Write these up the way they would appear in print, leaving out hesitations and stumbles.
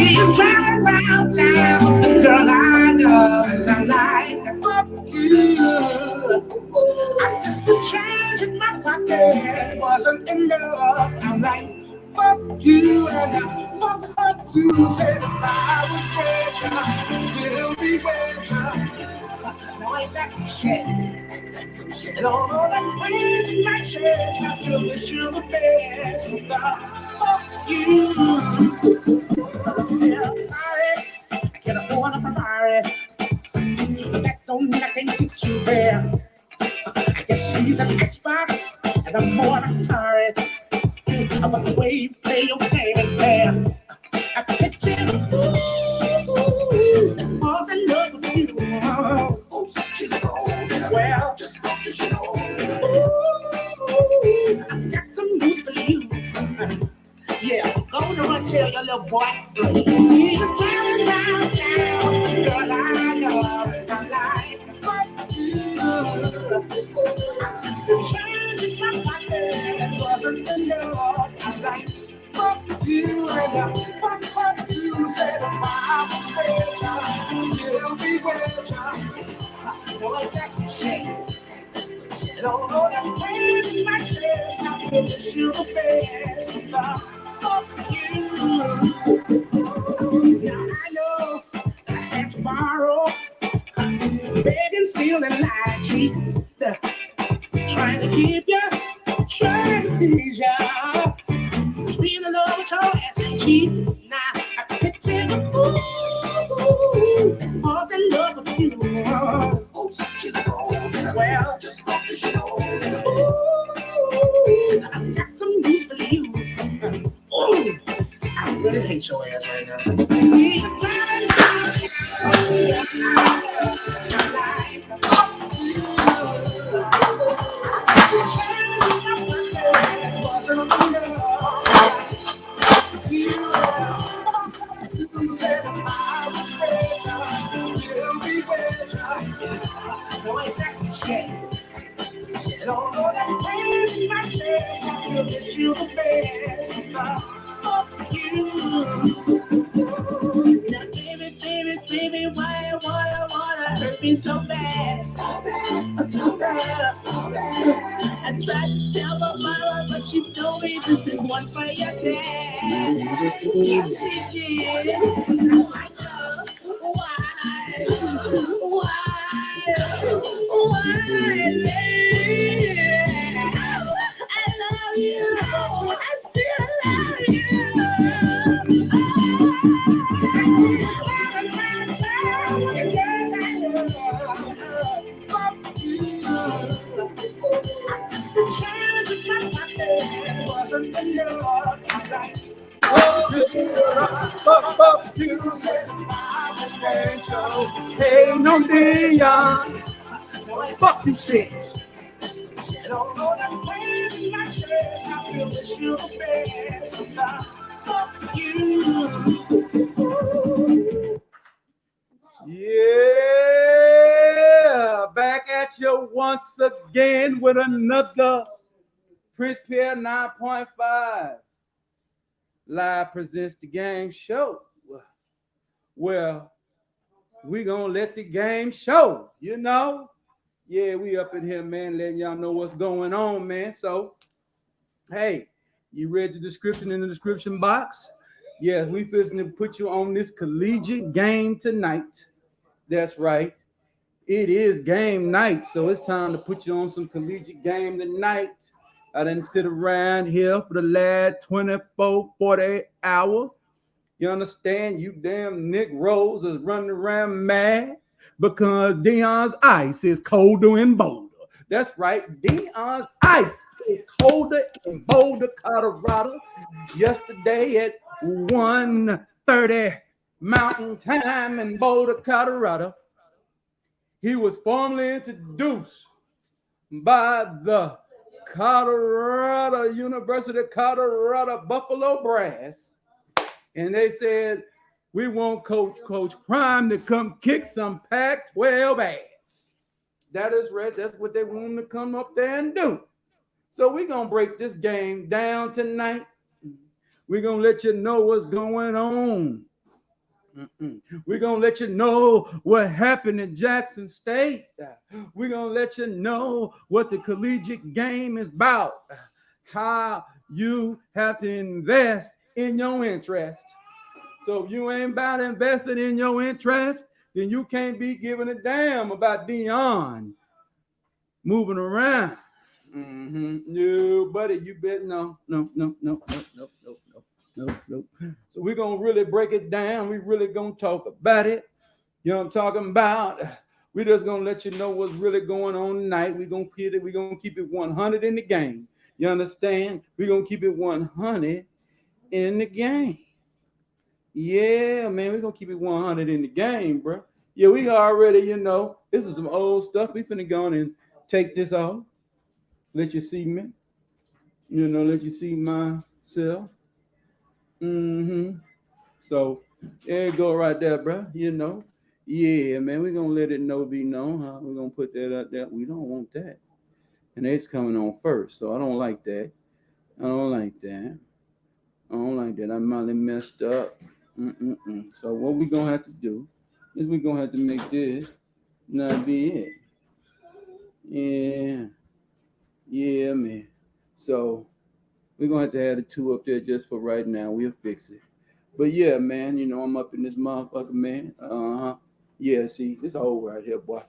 See you driving around town with the girl I love, and I'm like, fuck you. I just the change in my pocket wasn't enough. I'm like, fuck you, and I fuck her too. Said if I was richer, still be richer. Now ain't that some shit? And although that's pain in my chest, I still wish you the best. So fuck you. Yeah, I'm sorry, I can't afford a Ferrari. That don't mean I can't get you there. I guess he's an Xbox, and I'm more an Atari. But the way you play your game ain't fair. I picture the fool that falls in love with you. Oh, she's gone. Well, just want you to know. Ooh, I've got some news for you. Yeah, go to and tell your little boy. See you driving down town, the girl I love, and I like. Fuck you. I just been changing my pocket, wasn't enough. I'm like, fuck you, and I fuck her too. Said if I was richer, still be richer. No, like that's a shame. And although that's pain in my chest, I still wish you the best. Fuck you. Now I know that I had to borrow, begging, stealing, lying, cheating, trying to keep you, trying to please you. Being in love with your ass ain't cheap. Now I picture the fool that falls in love with you. Oh, she's gone. Well, just want you to know. Ooh, I've got some news for you. Ooh, I really hate your ass right now. See you driving down you said if I was richer, still be richer. No, ain't that some shit? And although that's pain in my chest, I still wish you the best. Fuck you. Now, baby, why you wanna hurt me so bad? So bad. I tried to tell my mama, but she told me this is one for your dad. Yeah, she did. I know why, baby? I love you. I still love you. Fuck you. I just the change in my pocket wasn't enough. I'm like, fuck you. Said if I was Rachel, hey, no Deion. Fuck this shit. And although that's pain in my chest, I still wish you the best. Fuck you. Yeah, back at you once again with another Prince Pierre 9.5 live presents the game show. Well, we gonna let the game show, you know. Yeah, we up in here, man, letting y'all know what's going on, man. So, hey, you read the description in the description box? Yes, we fixing to put you on this collegiate game tonight. That's right. It is game night, so it's time to put you on some collegiate game tonight. I didn't sit around here for the last 24, 48 hours. You understand? You damn Nick Rose is running around mad because Deion's ice is colder in Boulder. That's right. Deion's ice is colder in Boulder, Colorado. Yesterday at 1:30 Mountain Time in Boulder, Colorado, he was formally introduced by the Colorado University of Colorado Buffalo Brass. And they said, we want Coach Prime to come kick some Pac-12 ass. That is right. That's what they want him to come up there and do. So we're going to break this game down tonight. We're going to let you know what's going on We're going to let you know what happened in Jackson State. We're going to let you know what the collegiate game is about, how you have to invest in your interest. So if you ain't about investing in your interest, then you can't be giving a damn about Deion moving around. No, buddy, you bet no. So we're gonna really break it down. We really gonna talk about it. You know what I'm talking about? We just gonna let you know what's really going on tonight. We're gonna keep it 100 in the game. You understand? We're gonna keep it 100 in the game. Yeah, man, we're gonna keep it 100 in the game, bro. Yeah, we already, this is some old stuff. We finna go on and take this off. Let you see me. Let you see myself. So there you go right there, bro. Yeah, man, we're gonna let it be known. Huh? We're gonna put that out there. We don't want that. And it's coming on first, so I don't like that. I might have messed up. So what we're gonna have to do is we're gonna have to make this not be it. Yeah, man. So we're gonna have to have the two up there just for right now. We'll fix it. But yeah, man, I'm up in this motherfucker, man. Yeah, see, this old right here, boy.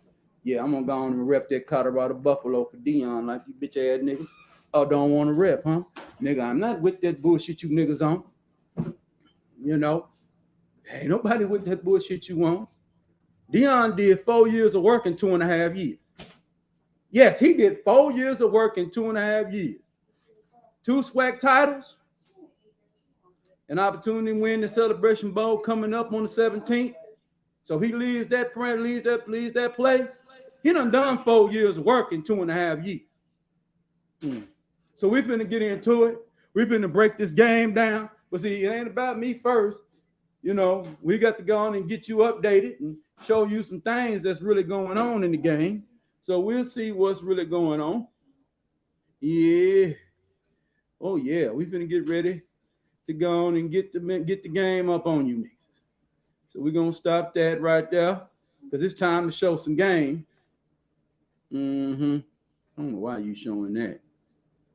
Yeah, I'm gonna go on and rep that Colorado Buffalo for Deion, like you bitch ass niggas. Oh, don't want to rep, huh? Nigga, I'm not with that bullshit you niggas on. Ain't nobody with that bullshit you on. Deion did 4 years of work in 2.5 years. Yes, he did 4 years of work in 2.5 years. 2 SWAC titles, an opportunity to win the Celebration Bowl coming up on the 17th. So he leaves that place. He done 4 years of work in 2.5 years. So we finna get into it. We finna break this game down. But see, it ain't about me first. We got to go on and get you updated and show you some things that's really going on in the game. So we'll see what's really going on. Yeah. Oh yeah, we finna get ready to go on and get the game up on you niggas. So we're gonna stop that right there because it's time to show some game. I don't know why you showing that.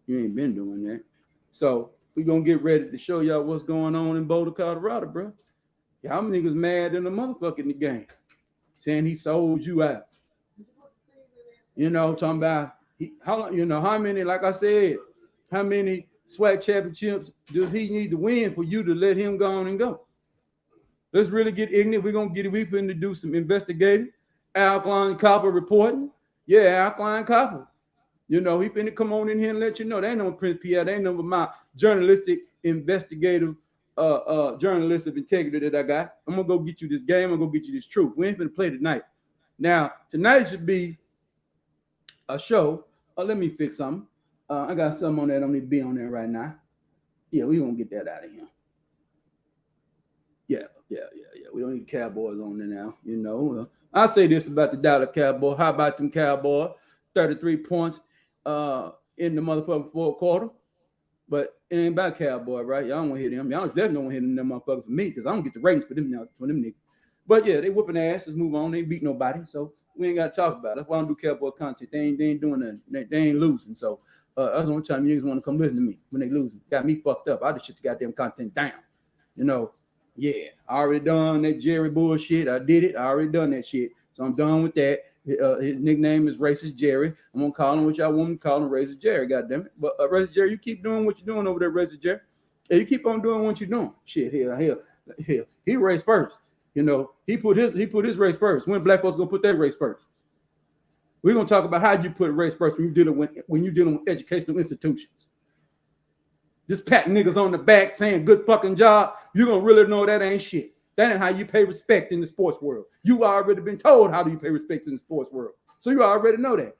You ain't been doing that. So we're gonna get ready to show y'all what's going on in Boulder, Colorado, bro. Y'all niggas mad in the motherfucker in the game, saying he sold you out. Talking about how many, like I said, how many SWAC championships does he need to win for you to let him go on and go? Let's really get ignorant. We're gonna get it. We finna do some investigating. Alkaline Copper reporting. Yeah, Alkaline Copper. He finna come on in here and let you know. They ain't no Prince Pierre. They ain't no my journalistic, investigative, journalistic integrity that I got. I'm gonna go get you this game. I'm gonna go get you this truth. We ain't finna play tonight. Now, tonight should be a show. Let me fix something. I got something on there. I don't need to be on there right now. Yeah, we gonna get that out of here. Yeah. We don't need Cowboys on there now. I'll say this about the Dallas Cowboys. How about them Cowboys? 33 points in the motherfucking fourth quarter. But it ain't about Cowboy, right? Y'all don't want to hit him. Y'all definitely don't want to hit them motherfuckers for me because I don't get the ratings for them niggas. But yeah, they whooping ass. Let's move on. They ain't beat nobody. So we ain't got to talk about it. That's why I don't do Cowboy content. They ain't doing nothing. They ain't losing. So that's the only time niggas want to come listen to me when they losing. Got me fucked up. I just shut the goddamn content down. Yeah, I already done that Jerry bullshit. I did it. I already done that shit. So I'm done with that. His nickname is Racist Jerry. I'm gonna call him what y'all want me to call him, Racist Jerry. Goddamn it! But Racist Jerry, you keep doing what you're doing over there, Racist Jerry. Yeah, you keep on doing what you're doing. Shit, hell. He raced first. He put his race first. When black folks gonna put their race first? We're gonna talk about how you put race first when you're dealing with educational institutions. Just patting niggas on the back saying good fucking job, you're gonna really know that ain't shit. That ain't how you pay respect in the sports world. You already been told how do you pay respect in the sports world. So you already know that.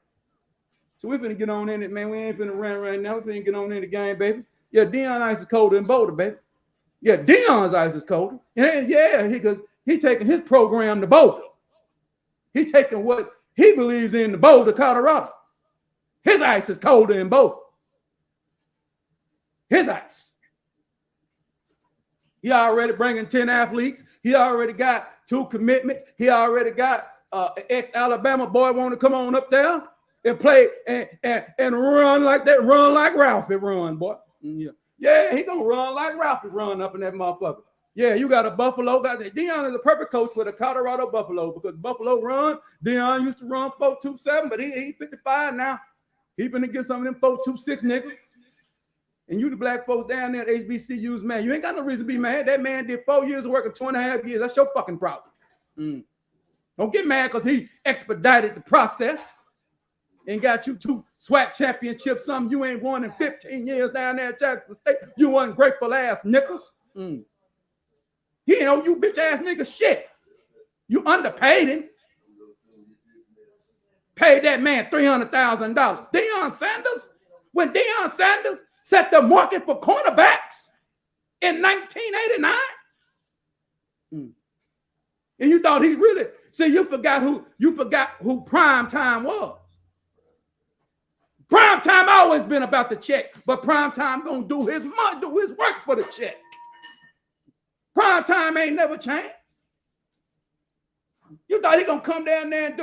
So we're finna get on in it, man. We ain't finna run right now. We're finna get on in the game, baby. Yeah, Deion ice is colder than Boulder, baby. Yeah, Deion's ice is colder. Yeah, because he taking his program to Boulder. He taking what he believes in to Boulder, Colorado. His ice is colder than Boulder. His ice. He already bringing 10 athletes. He already got 2 commitments. He already got ex-Alabama boy want to come on up there and play and run like that. Run like Ralphie run, boy. Yeah, he gonna run like Ralphie run up in that motherfucker. Yeah, you got a Buffalo guy. Deion is a perfect coach for the Colorado Buffalo because Buffalo run. Deion used to run 4.27, but he 55 now. He finna get some of them 4.26 niggas. And you the black folks down there at HBCUs, man, you ain't got no reason to be mad. That man did 4 years of work and 2.5 years. That's your fucking problem. Don't get mad because he expedited the process and got you 2 SWAC championships, something you ain't won in 15 years down there at Jackson State. You ungrateful ass niggas. He ain't owe you bitch ass nigga shit. You underpaid him. Paid that man $300,000. Deion Sanders, when Deion Sanders set the market for cornerbacks in 1989. And you thought he really, see, you forgot who prime time was. Prime time always been about the check, but prime time gonna do his work for the check. Prime time ain't never changed. You thought he gonna come down there and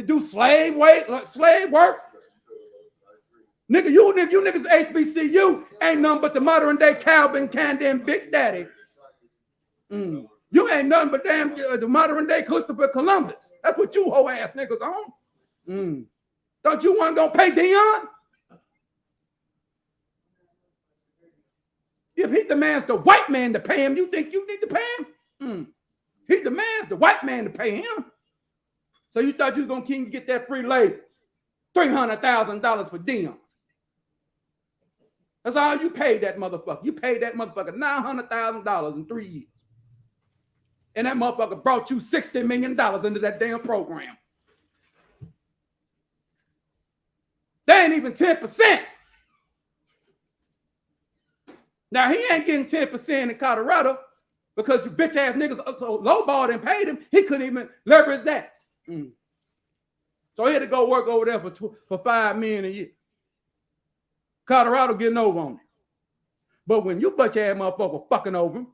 do slave work? Nigga, you niggas HBCU ain't nothing but the modern day Calvin Candy and Big Daddy. You ain't nothing but damn the modern day Christopher Columbus. That's what you hoe ass niggas on. Thought you weren't gonna pay Deion? If he demands the white man to pay him, you think you need to pay him? He demands the white man to pay him. So you thought you was gonna get that free labor, $300,000 for Deion. That's all you paid that motherfucker. You paid that motherfucker $900,000 in 3 years. And that motherfucker brought you $60 million into that damn program. They ain't even 10%. Now, he ain't getting 10% in Colorado because you bitch ass niggas so lowballed and paid him, he couldn't even leverage that. So he had to go work over there for $5 million a year. Colorado getting over on it. But when you bitch ass motherfucker fucking over him,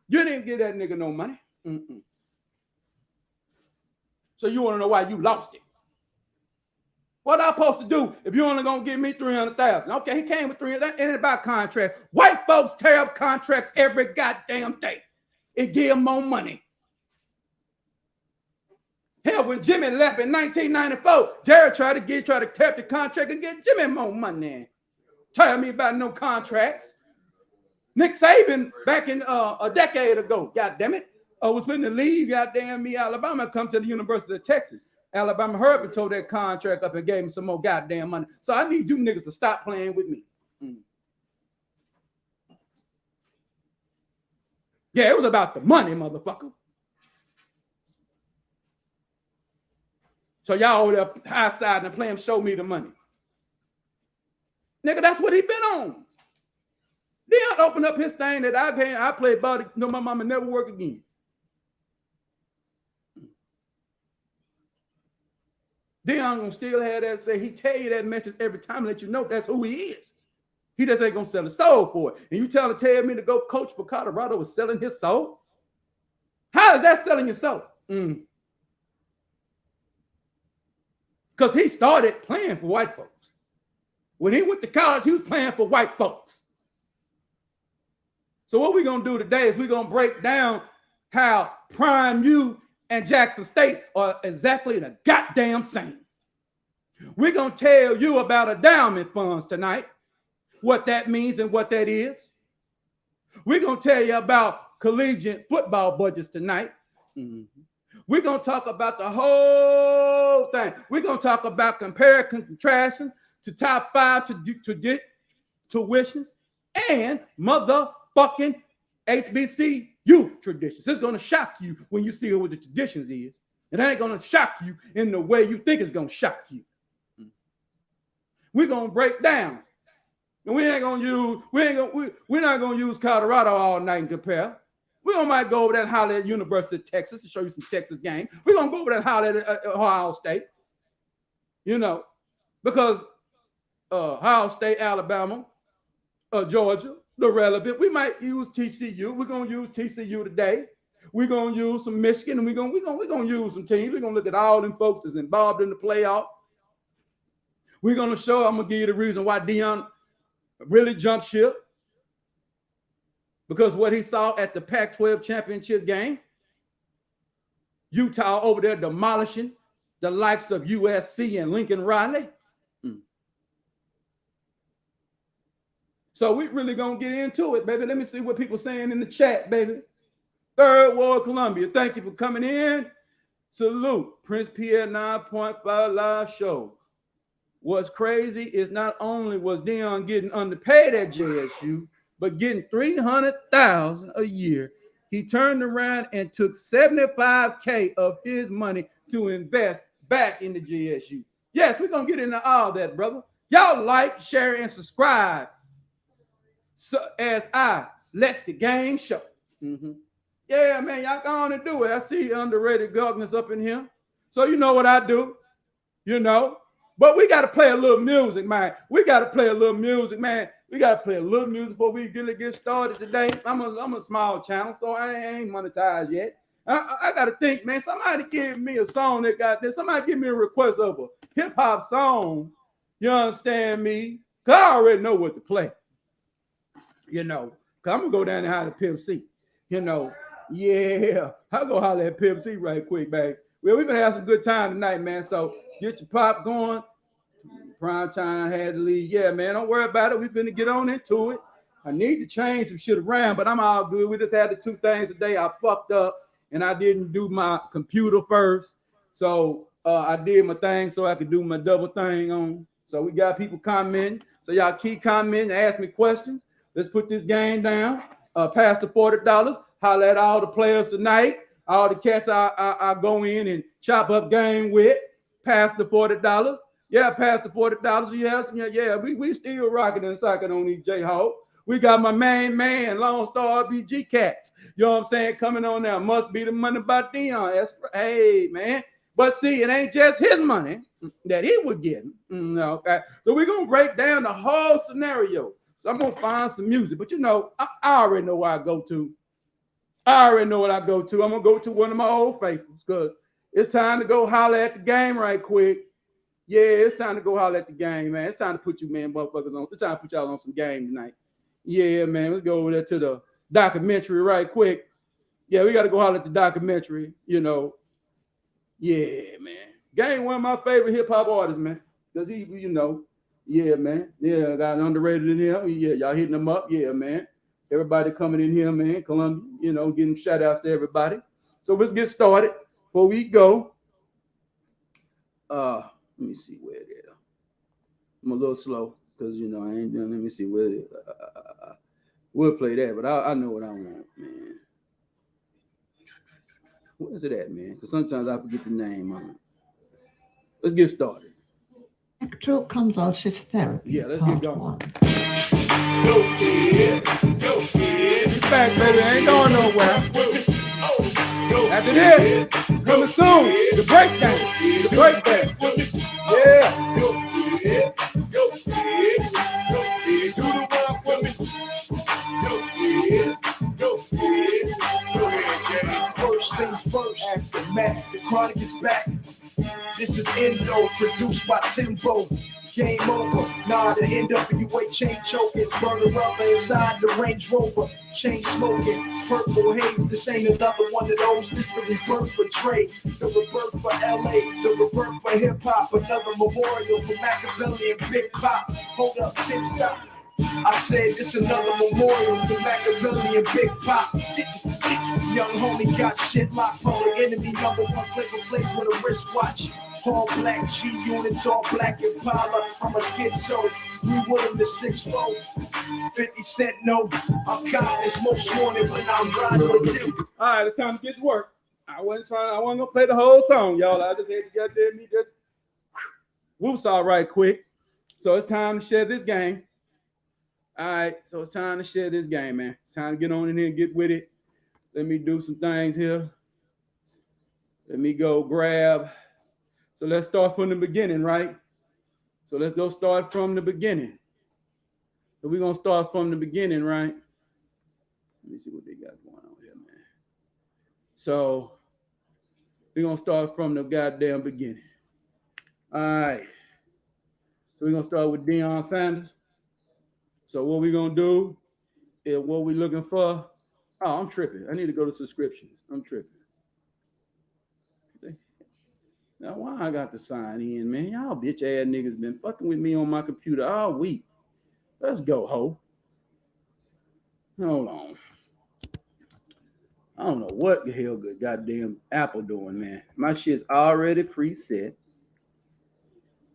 you didn't give that nigga no money. So you want to know why you lost it? What I supposed to do if you only gonna give me $300,000? Okay, he came with $300,000. That ain't about contract. White folks tear up contracts every goddamn day. It give them more money. Hell, when Jimmy left in 1994, Jared tried to tear up the contract and get Jimmy more money. Tell me about no contracts. Nick Saban back in a decade ago, goddamn it, was putting the leave, goddamn me, Alabama, come to the University of Texas. Alabama Herbert tore that contract up and gave him some more goddamn money. So I need you niggas to stop playing with me. Yeah, it was about the money, motherfucker. So y'all over there high side and play him, show me the money. Nigga, that's what he been on. Deion opened up his thing that I played ball, no, my mama never work again. Deion gonna still have that say, he tell you that message every time and let you know that's who he is. He just ain't gonna sell his soul for it. And you tell me to go coach for Colorado was selling his soul? How is that selling your soul? Because he started playing for white folks. When he went to college, he was playing for white folks. So what we're gonna do today is we're gonna break down how Prime U and Jackson State are exactly the goddamn same. We're going to tell you about endowment funds tonight, what that means and what that is. We're going to tell you about collegiate football budgets tonight. We're going to talk about the whole thing. We're going to talk about compare and contrasting to top 5 tuitions and motherfucking HBCU traditions. It's going to shock you when you see what the traditions is. It ain't going to shock you in the way you think it's going to shock you. We're going to break down. And we're not going to use Colorado all night and compare. We might go over there and holler at University of Texas to show you some Texas game. We're going to go over there and holler at Ohio State. You know, because Ohio State, Alabama, Georgia, the relevant. We might use TCU. We're gonna use TCU today. We're gonna use some Michigan, and we're gonna use some teams. We're gonna look at all them folks that's involved in the playoff. We're gonna show. I'm gonna give you the reason why Deion really jumped ship, because what he saw at the Pac-12 championship game, Utah over there demolishing the likes of USC and Lincoln Riley. So we really gonna get into it, baby. Let me see what people saying in the chat, baby. Third World Columbia, thank you for coming in. Salute. Prince Pierre 9.5 live show. What's crazy is not only was Deion getting underpaid at JSU, but getting $300,000 a year. He turned around and took $75K of his money to invest back into JSU. Yes, we're gonna get into all that, brother. Y'all like, share, and subscribe. So as I let the game show. Yeah, man, y'all go on and do it. I see underrated governors up in here. So you know what I do, you know. But we got to play a little music, man. We got to play a little music, man. We got to play a little music before we really get started today. I'm a small channel, so I ain't monetized yet. I got to think, man. Somebody give me a song that got this. Somebody give me a request of a hip-hop song. You understand me? Because I already know what to play. You know, because I'm going to go down and holler at Pimp C. You know, yeah. I'll go holler at Pimp C right quick, babe. Well, we've been having some good time tonight, man. So get your pop going. Prime time had to leave. Yeah, man, don't worry about it. We're finna get on into it. I need to change some shit around, but I'm all good. We just had the two things today. I fucked up, and I didn't do my computer first. So I did my thing so I could do my double thing on. So we got people commenting. So y'all keep commenting, ask me questions. Let's put this game down. Pass the $40. Holler at all the players tonight. All the cats I go in and chop up game with. Pass the $40. Yeah, pass the $40. Yeah, we still rocking and socking on these Jayhawks. We got my main man, Lone Star RBG Cats. You know what I'm saying? Coming on now. Must be the money by Deion. That's hey, man. But see, it ain't just his money that he would get. No, okay. So we're gonna break down the whole scenario. So I'm gonna find some music, but you know, I already know where I go to. I already know what I go to. I'm gonna go to one of my old faithfuls because it's time to go holler at the game right quick. Yeah, it's time to go holler at the game, man. It's time to put you man motherfuckers on. It's time to put y'all on some game tonight. Yeah, man. Let's go over there to the documentary right quick. Yeah, we got to go holler at the documentary, you know. Yeah, man. Game, one of my favorite hip-hop artists, man. Because he, you know, yeah, man. Yeah, got underrated in here. Yeah, y'all hitting them up. Yeah, man. Everybody coming in here, man. Columbia, you know, getting shout-outs to everybody. So let's get started. Before we go, let me see where it is. I'm a little slow because, you know, I ain't done. Let me see where it is. We'll play that, but I know what I want, man. Where's it at, man? Because sometimes I forget the name on it. Let's get started. Electroconvulsive therapy. Yeah, let's get going. One. Go kid, go kid. He's back, baby. Ain't going nowhere. After this, coming soon, the breakdown. The breakdown. Yeah. Go kid, go kid, go kid. Do the rock with me. Go kid, go kid. Go ahead, gang. First things first, after Matt, the chronic is back. This is Endo, produced by Timbo. Game over. Nah, the NWA chain choking. Burner rubber inside the Range Rover. Chain smoking. Purple haze. This ain't another one of those. This the rebirth for Dre. The rebirth for LA. The rebirth for hip hop. Another memorial for Machiavelli and Big Pop. Hold up, Tim, stop. I said this another memorial for Machiavelli and Big Pop. Young homie got shit locked. Public enemy number one. Flavor with a wristwatch. All black G units, all black Impala. I'm a schizo. We with him the 6'4". 50 Cent, no. I'm confident, most wanted, but I'm riding with you. All right, it's time to get to work. I wasn't gonna play the whole song, y'all. I just had to get there and me just whoops all right quick. So it's time to share this game. All right, so it's time to share this game, man. It's time to get on in here and get with it. Let me do some things here. Let me go grab. So let's start from the beginning, right? So let's go start from the beginning. So we're gonna start from the beginning, right? Let me see what they got going on here, man. So we're gonna start from the goddamn beginning. All right. So we're gonna start with Deion Sanders. So what we're gonna do is what we looking for. Oh, I'm tripping. I need to go to subscriptions. I'm tripping. Now why I got to sign in, man? Y'all bitch ass niggas been fucking with me on my computer all week. Let's go, ho. Hold on. I don't know what the hell good goddamn Apple doing, man. My shit's already preset.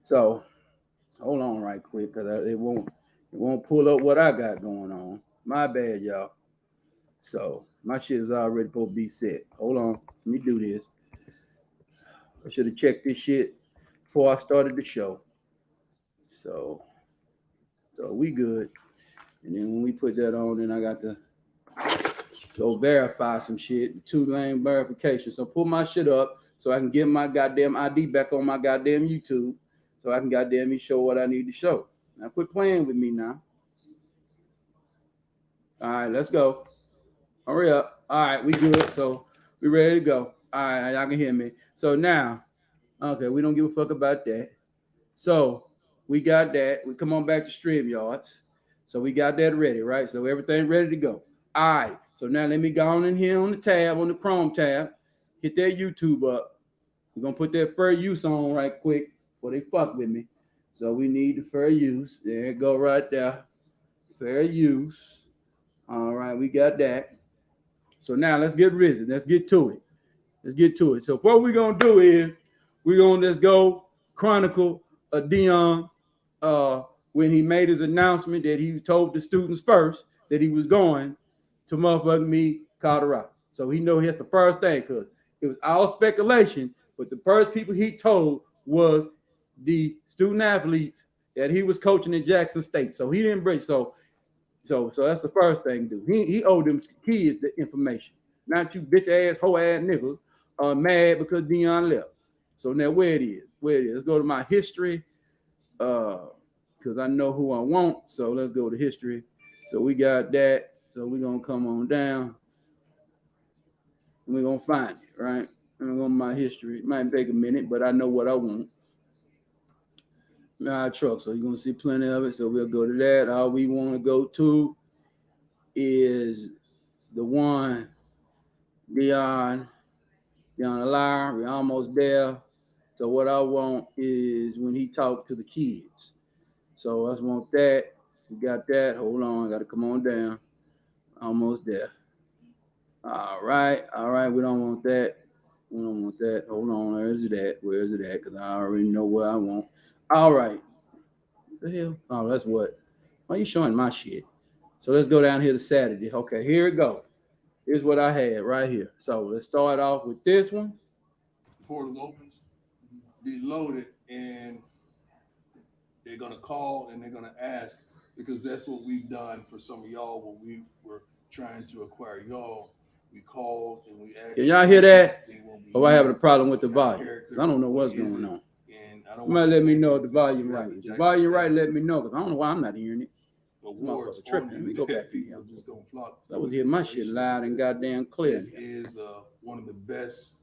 So hold on right quick, cause it won't pull up what I got going on. My bad, y'all. So my shit is already supposed to be set. Hold on, let me do this. I should have checked this shit before I started the show. So so we good. And then when we put that on, then I got to go verify some shit, two-lane verification. So pull my shit up so I can get my goddamn ID back on my goddamn YouTube so I can goddamn me show what I need to show. Now quit playing with me now. All right, let's go. Hurry up. All right, we good. So we ready to go. All right, y'all can hear me. So now, okay, we don't give a fuck about that. So we got that. We come on back to StreamYards. So we got that ready, right? So everything ready to go. All right. So now let me go on in here on the tab, on the Chrome tab, hit that YouTube up. We're gonna put that fair use on right quick before they fuck with me. So we need the fair use. There it go right there. Fair use. All right, we got that. So now let's get risen. Let's get to it. Let's get to it. So what we're gonna do is we're gonna just go chronicle Deion when he made his announcement that he told the students first that he was going to motherfucking me Colorado. So he know that's the first thing because it was all speculation, but the first people he told was the student athletes that he was coaching in Jackson State. So he didn't break. So that's the first thing to do. He owed them kids the information, not you bitch ass hoe ass niggas mad because Deion left. So now where it is? Let's go to my history. Because I know who I want. So let's go to history. So we got that. So we're gonna come on down. And we're gonna find it, right? I'm going to my history. It might take a minute, but I know what I want. My truck. So you're gonna see plenty of it. So we'll go to that. All we want to go to is the one Deion alive. We're almost there. So what I want is when he talked to the kids. So I just want that. We got that. Hold on. I got to come on down. Almost there. All right. We don't want that. Hold on. Where's it at? Because I already know what I want. All right. What the hell? Oh, that's what. Why are you showing my shit? So let's go down here to Saturday. Okay, here it go. Here's what I had right here. So let's start off with this one. Portal opens, be loaded, and they're gonna call and they're gonna ask because that's what we've done for some of y'all when we were trying to acquire y'all. We called and we asked. Can y'all hear that? Or I having a problem with the volume? I don't know what's going on. Somebody let me know if the volume right. If the volume right, let me know because I don't know why I'm not hearing it. Awards tripping. Let me go back to people just gonna flock. I was hearing my shit loud and goddamn clear. This is one of the best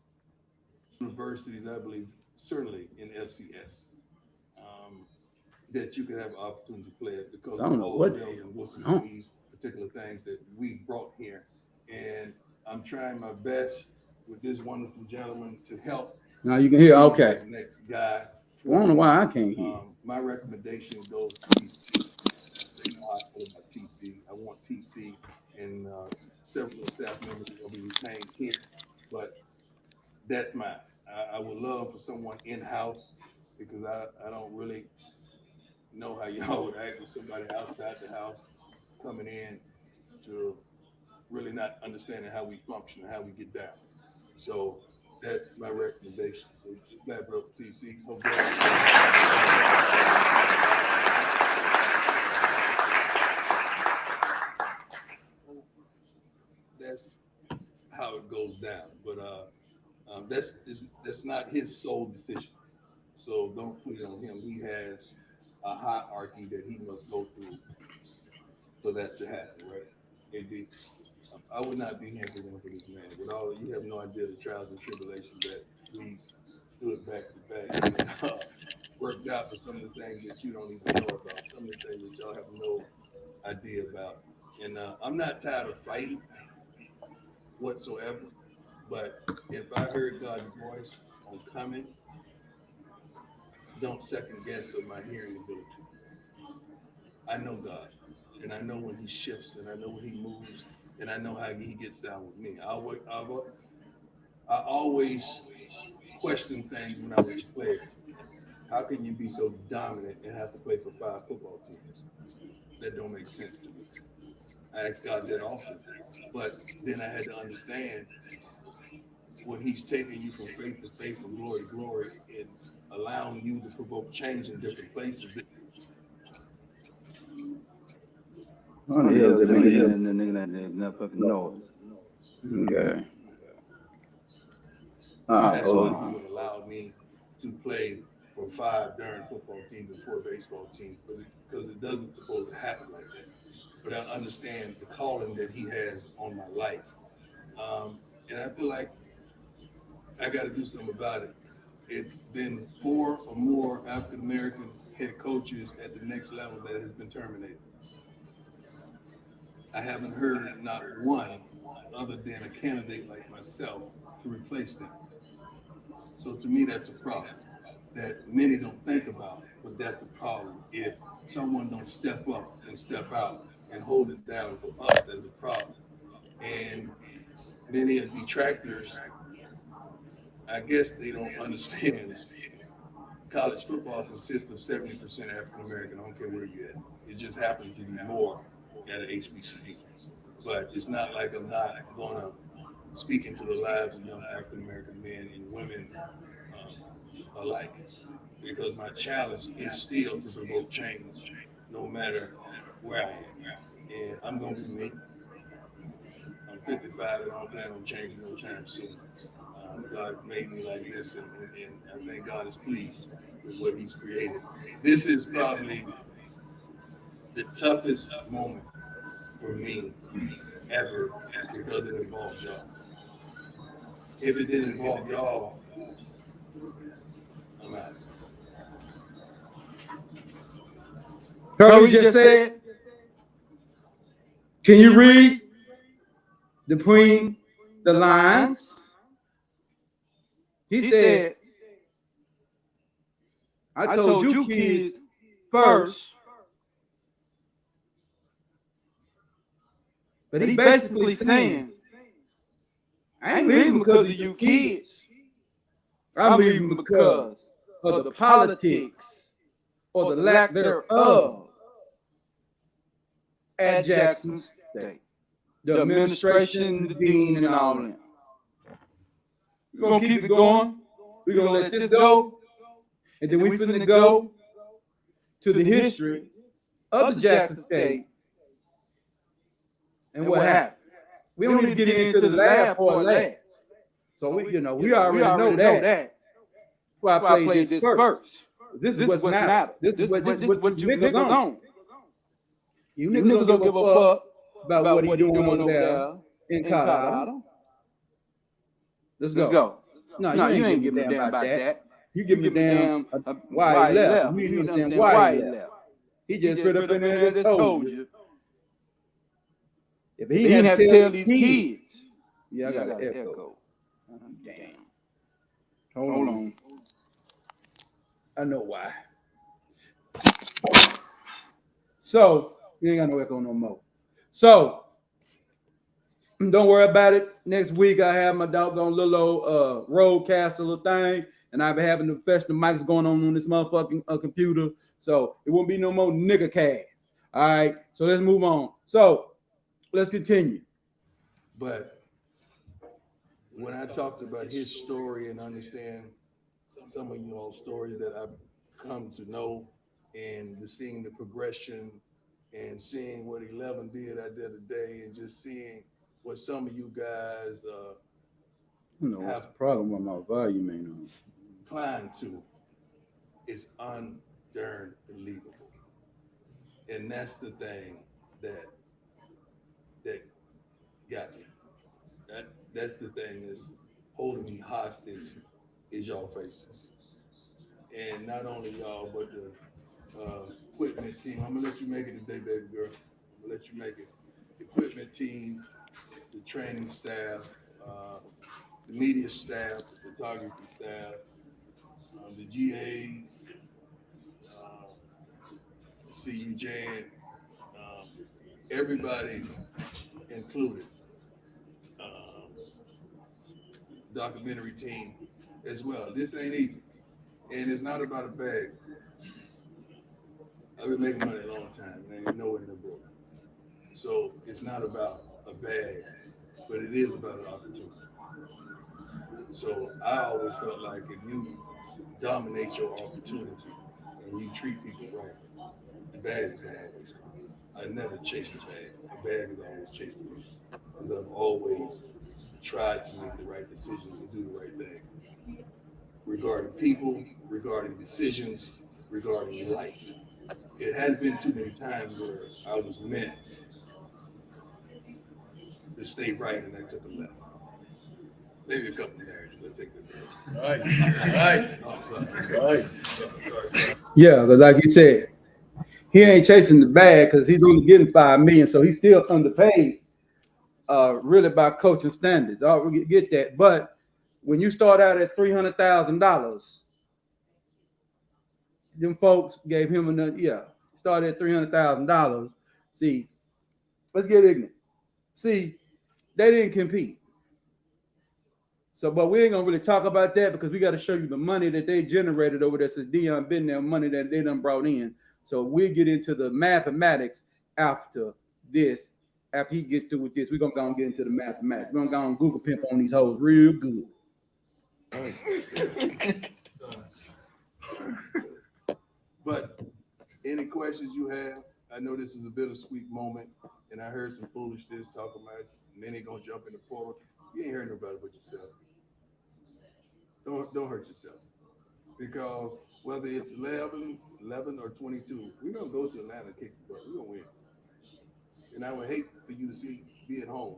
universities, I believe, certainly in FCS, that you could have an opportunity to play at because I don't know what these particular things that we brought here. And I'm trying my best with this wonderful gentleman to help. Now you can hear, okay. Next guy. Well, I don't know why I can't hear. My recommendation goes to TC. They know how I feel about TC. I want TC and several staff members will be retained here, but that's mine. I would love for someone in-house because I don't really know how y'all would act with somebody outside the house coming in to really not understanding how we function and how we get down. So that's my recommendation. So just glad up TC. That's how it goes down. But that's not his sole decision. So don't put it on him. He has a hierarchy that he must go through for that to happen, right? Indeed. I would not be here if it weren't for this man. With all you have no idea the trials and tribulations that we stood back to back and worked out for some of the things that you don't even know about, some of the things that y'all have no idea about. And I'm not tired of fighting whatsoever, but if I heard God's voice on coming, don't second guess of my hearing ability. I know God, and I know when He shifts, and I know when He moves, and I know how He gets down with me. I always question things when I was a player. How can you be so dominant and have to play for 5 football teams? That don't make sense to me. I ask God that often, but then I had to understand when He's taking you from faith to faith, from glory to glory, and allowing you to provoke change in different places. Oh, the hell's that nigga? That fucking noise. Okay. That's Hold why on. He would allow me to play for 5 darn football teams and 4 baseball teams, because it doesn't supposed to happen like that. But I understand the calling that He has on my life, and I feel like I got to do something about it. It's been 4 or more African American head coaches at the next level that has been terminated. I haven't heard not one other than a candidate like myself to replace them. So to me, that's a problem that many don't think about, but that's a problem. If someone don't step up and step out and hold it down for us, there's a problem. And many of the detractors, I guess they don't understand college football consists of 70% African American. I don't care where you're at. It just happens to be more at an HBCU. But it's not like I'm not going to speak into the lives of young African American men and women alike, because my challenge is still to provoke change, no matter where I am. And I'm going to be me. I'm 55 and I don't plan on changing no time soon. God made me like this, and I think God is pleased with what He's created. This is probably the toughest moment for me ever, because it involves y'all. If it didn't involve y'all, I'm out. Kirby just said, can you read between the lines? He said, I told you kids first, but he basically saying, I ain't leaving because of you kids. I'm leaving because of the politics or the lack thereof at Jackson State. The administration, the dean, and all that. We're going to keep it going. We're going to let this go. And then we're finna go to the history of the Jackson State and what happened. We don't need to get into the lab part of that. So we already know that. That's why I played this first. This is what's matter. This is what you niggas on. You niggas don't give a fuck about what he doing over there in Colorado. Let's go. No, you ain't giving a damn about that. You give me a damn why he left. You didn't understand why he left. He just put up in there and just told you. If he didn't have to tell these kids. Yeah, I got an echo. Damn. Hold on. I know why. So, you ain't got no echo no more. So, don't worry about it. Next week, I have my doggone little old roadcaster little thing, and I've been having the professional mics going on this motherfucking computer. So, it won't be no more nigga cast. All right. So, let's move on. So, let's continue. But when I talked about his story and understand some of you all stories that I've come to know, and just seeing the progression and seeing what 11 did I did today, and just seeing what some of you guys what's the problem with my volume ain't on. Climbed to is unbelievable. And that's the thing that that got me. That's the thing that's holding me hostage is y'all faces, and not only y'all, but the equipment team. I'm gonna let you make it today, baby girl. I'm gonna let you make it. Equipment team, the training staff, uh, the media staff, the photography staff, the GAs, uh, CUJ, um, everybody included. Um, Documentary team as well. This ain't easy, and it's not about a bag. I've been making money a long time, and I ain't nowhere in the book. So it's not about a bag, but it is about an opportunity. So I always felt like if you dominate your opportunity and you treat people right, the bag is gonna always come. I never chased the bag. The bag is always chasing me because I've always tried to make the right decisions and do the right thing regarding people, regarding decisions, regarding life. It hadn't been too many times where I was meant to stay right and I took a left. Maybe a couple of marriages, I think that Right, right, does. right. Yeah, because like you said, he ain't chasing the bag because he's only getting 5 million, so he's still underpaid. Really by coaching standards. I get that, but when you start out at $300,000, them folks gave him enough. Yeah, started at $300,000. See, let's get ignorant. See, they didn't compete. So, but we ain't gonna really talk about that because we got to show you the money that they generated over there since Deion been there, money that they done brought in. So we'll get into the mathematics after this. After he get through with this, we're gonna go and get into the mathematics. We're gonna go and Google pimp on these hoes real good. But any questions you have? I know this is a bittersweet moment, and I heard some foolishness talking about many gonna jump in the portal. You ain't heard nobody but yourself. Don't hurt yourself because whether it's 11 or 22, we're gonna go to Atlanta and kick the butt. We're gonna win, and I would hate for you to see be at home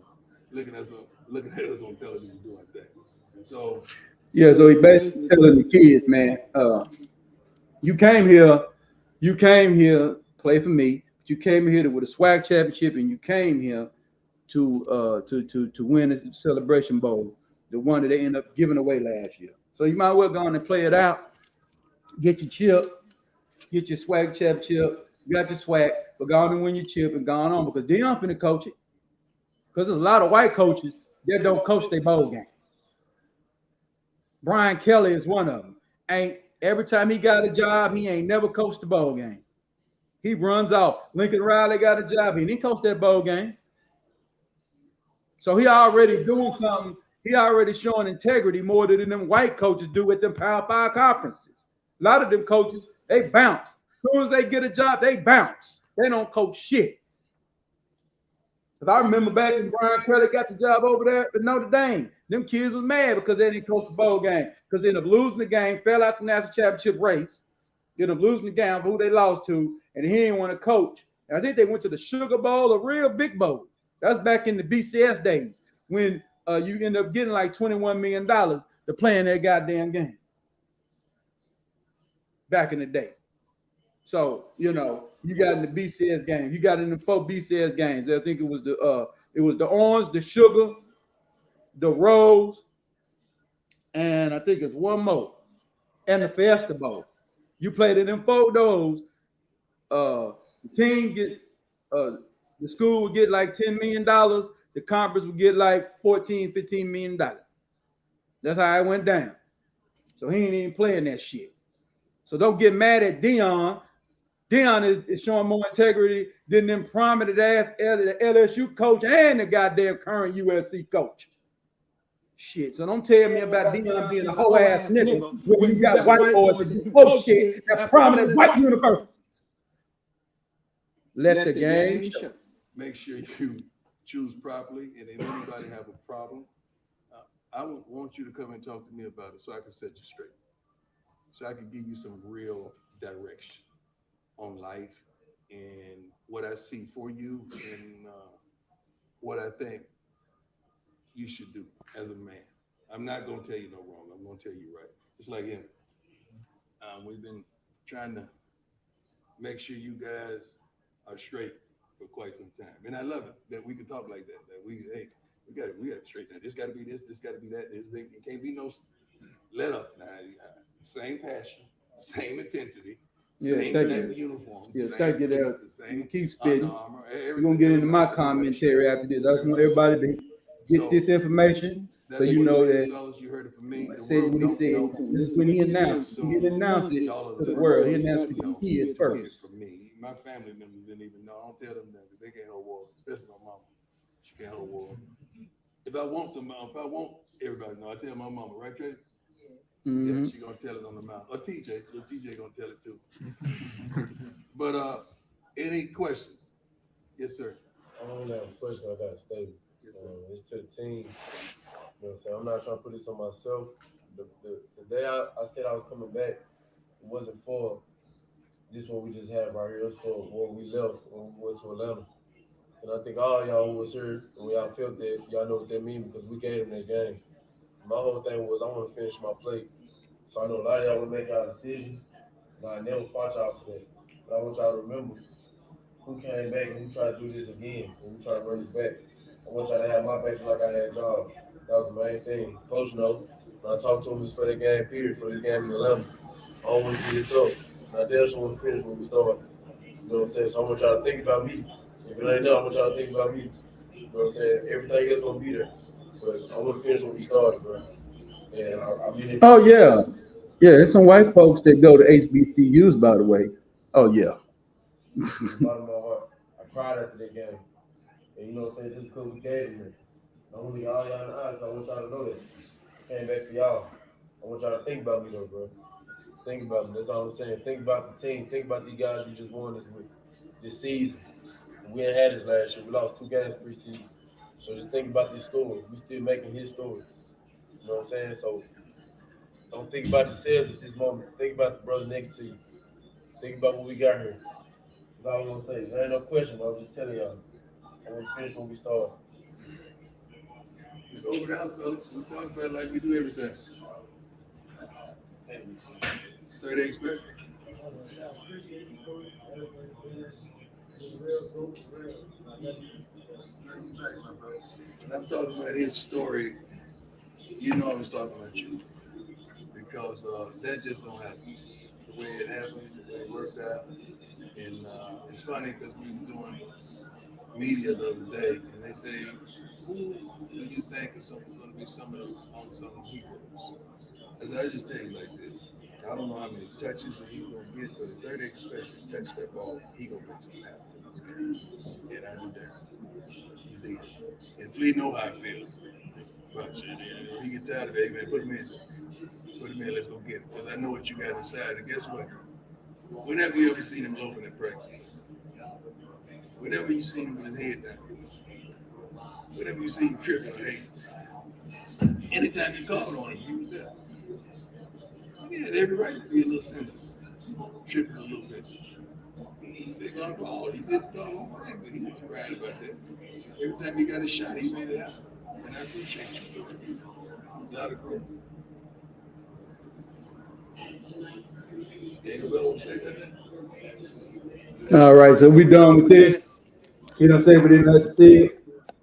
looking at us on television doing that. So Yeah, so he basically telling the kids, man, you came here, play for me. But you came here with a swag championship, and you came here to win this celebration bowl, the one that they ended up giving away last year. So you might well go on and play it out, get your chip, get your swag championship, you got your swag, but go on and win your chip and go on because Deion finna coach it. Because there's a lot of white coaches that don't coach their bowl game. Brian Kelly is one of them. Ain't every time he got a job, he ain't never coached the bowl game. He runs off. Lincoln Riley got a job. He didn't coach that bowl game. So he already doing something. He already showing integrity more than them white coaches do at them Power 5 conferences. A lot of them coaches, they bounce. As soon as they get a job, they bounce. They don't coach shit. Because I remember back when Brian Kelly got the job over there at Notre Dame, them kids was mad because they didn't coach the bowl game. Because they ended up losing the game, fell out the national championship race, ended up losing the game who they lost to, and he didn't want to coach. And I think they went to the Sugar Bowl, a real big bowl. That's back in the BCS days when you end up getting like $21 million to play in that goddamn game. Back in the day. So, you got in the BCS game. You got in the 4 BCS games. I think it was the orange, the sugar, the rose, and I think it's one more. And the Fiesta Bowl. You played in them 4 of those. The team get the school would get like $10 million. The conference would get like $14-15 million. That's how it went down. So he ain't even playing that shit. So don't get mad at Deion. Deion is showing more integrity than them prominent ass LSU coach and the goddamn current USC coach. Shit. So don't tell me about Deion being a whole ass nigga when you got white boys that do bullshit at prominent white universities. Let the game show. Make sure you choose properly, and if anybody have a problem, I would want you to come and talk to me about it so I can set you straight, so I can give you some real direction on life, and what I see for you, and what I think you should do as a man. I'm not gonna tell you no wrong. I'm gonna tell you right. Just like him, we've been trying to make sure you guys are straight for quite some time, and I love it that we can talk like that. That we got to straighten that. This got to be this got to be that. It can't be no let up. Now, same passion, same intensity, Yeah, same thank type you. of uniform, Yeah, same thank you. cleats, There, the you same keep Under spitting. Armour, We're gonna get into my everybody straight. commentary after this. I just want Everybody straight. everybody to get So this information, so that's you what it know is, that fellas. You heard it from me. I The said world what he don't said. know. This when he Pretty announced it. He didn't soon, announce it y'all will to the world. He announced it to the know kids to get first. from me. My family members didn't even know. I don't tell them that they can't hold water, especially my mama. She can't hold water. If I want everybody to know, I tell my mama, right, Tracy? Yeah, Mm-hmm. she gonna tell it on the mouth. Or TJ, little TJ gonna tell it too. But any questions? Yes, sir. I don't have a question. I got a statement. Yes, sir. It's to the team. You know what I'm saying? I'm not trying to put this on myself. The day I said I was coming back, it wasn't for this what we just had right here. It was for what we left when we went to Atlanta. And I think all y'all who was here and we all felt that, y'all know what that means because we gave them that game. My whole thing was I want to finish my plate. So I know a lot of y'all will make y'all decisions, and I never fought y'all for that. But I want y'all to remember who came back and who tried to do this again and who tried to run this back. I want y'all to have my back like I had y'all. That was the main thing. Coach knows. When I talked to him, it's for that game period, for this game in Atlanta. I don't want to get this up. And I just want to finish when we start. You know what I'm saying? So I want y'all to think about me. If it ain't there, I want y'all to think about me. You know what I'm saying? Everything else gonna be there. But I want to finish when we started, bro. And I mean it. Oh yeah, yeah. There's some white folks that go to HBCUs, by the way. Oh yeah. From the bottom of my heart. I cried after that game. And you know what I'm saying? Just because we gave them it. I want to all y'all in the eyes. I want y'all to know that. I came back for y'all. I want y'all to think about me though, bro. Think about me. That's all I'm saying. Think about the team. Think about these guys you just won this season. We ain't had this last year. We lost 2 games preseason. So just think about this story. We still making his story. You know what I'm saying? So don't think about yourselves at this moment. Think about the brother next to you. Think about what we got here. That's all I'm gonna say. There ain't no question, but I'm just telling y'all. I want to finish when we start. It's over the house, fellas. We talk about it like we do everything. 30 expert. When I'm talking about his story, you know I was talking about you because that just don't happen. The way it happened, the way it worked out, and it's funny because we were doing media the other day, and they say, "Who do you think is going to be some of the unsung heroes?" As I just tell you like this, I don't know how many touches that he's gonna get, but if 30 especially touch that ball, he gonna make something happen in this game. And I do that. You did. And Flea know how I feel. But he get tired of it, hey man, put him in. Put him in, let's go get him. Because I know what you got inside. And guess what? Whenever you ever seen him loafing at practice, whenever you seen him with his head down, whenever you seen him tripping, hey, anytime you called on him, he was there. He had every right to be a little sensitive, tripping a little bit. He said, "Gonna ball." He did the whole thing, but he was right about that. Every time he got a shot, he made it happen. And I appreciate you for it. A lot of growth. Ain't nobody want to say that. All right, so we done with this. He don't say we didn't have to see it.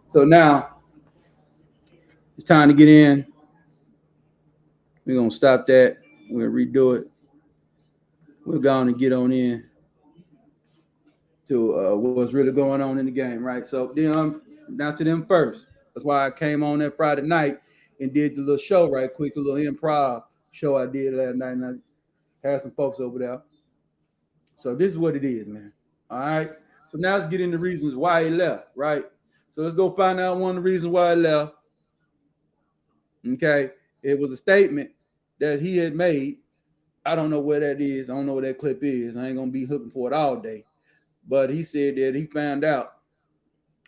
So now it's time to get in. We're gonna stop that. We'll redo it. We're going to get on in to what's really going on in the game, right? So then now to them first. That's why I came on that Friday night and did the little show right quick, the little improv show I did last night, and I had some folks over there. So this is what it is, man. All right. So now let's get into reasons why he left, right? So let's go find out one of the reasons why he left. Okay. It was a statement that he had made. I don't know where that is. I don't know where that clip is. I ain't gonna be looking for it all day. But he said that he found out.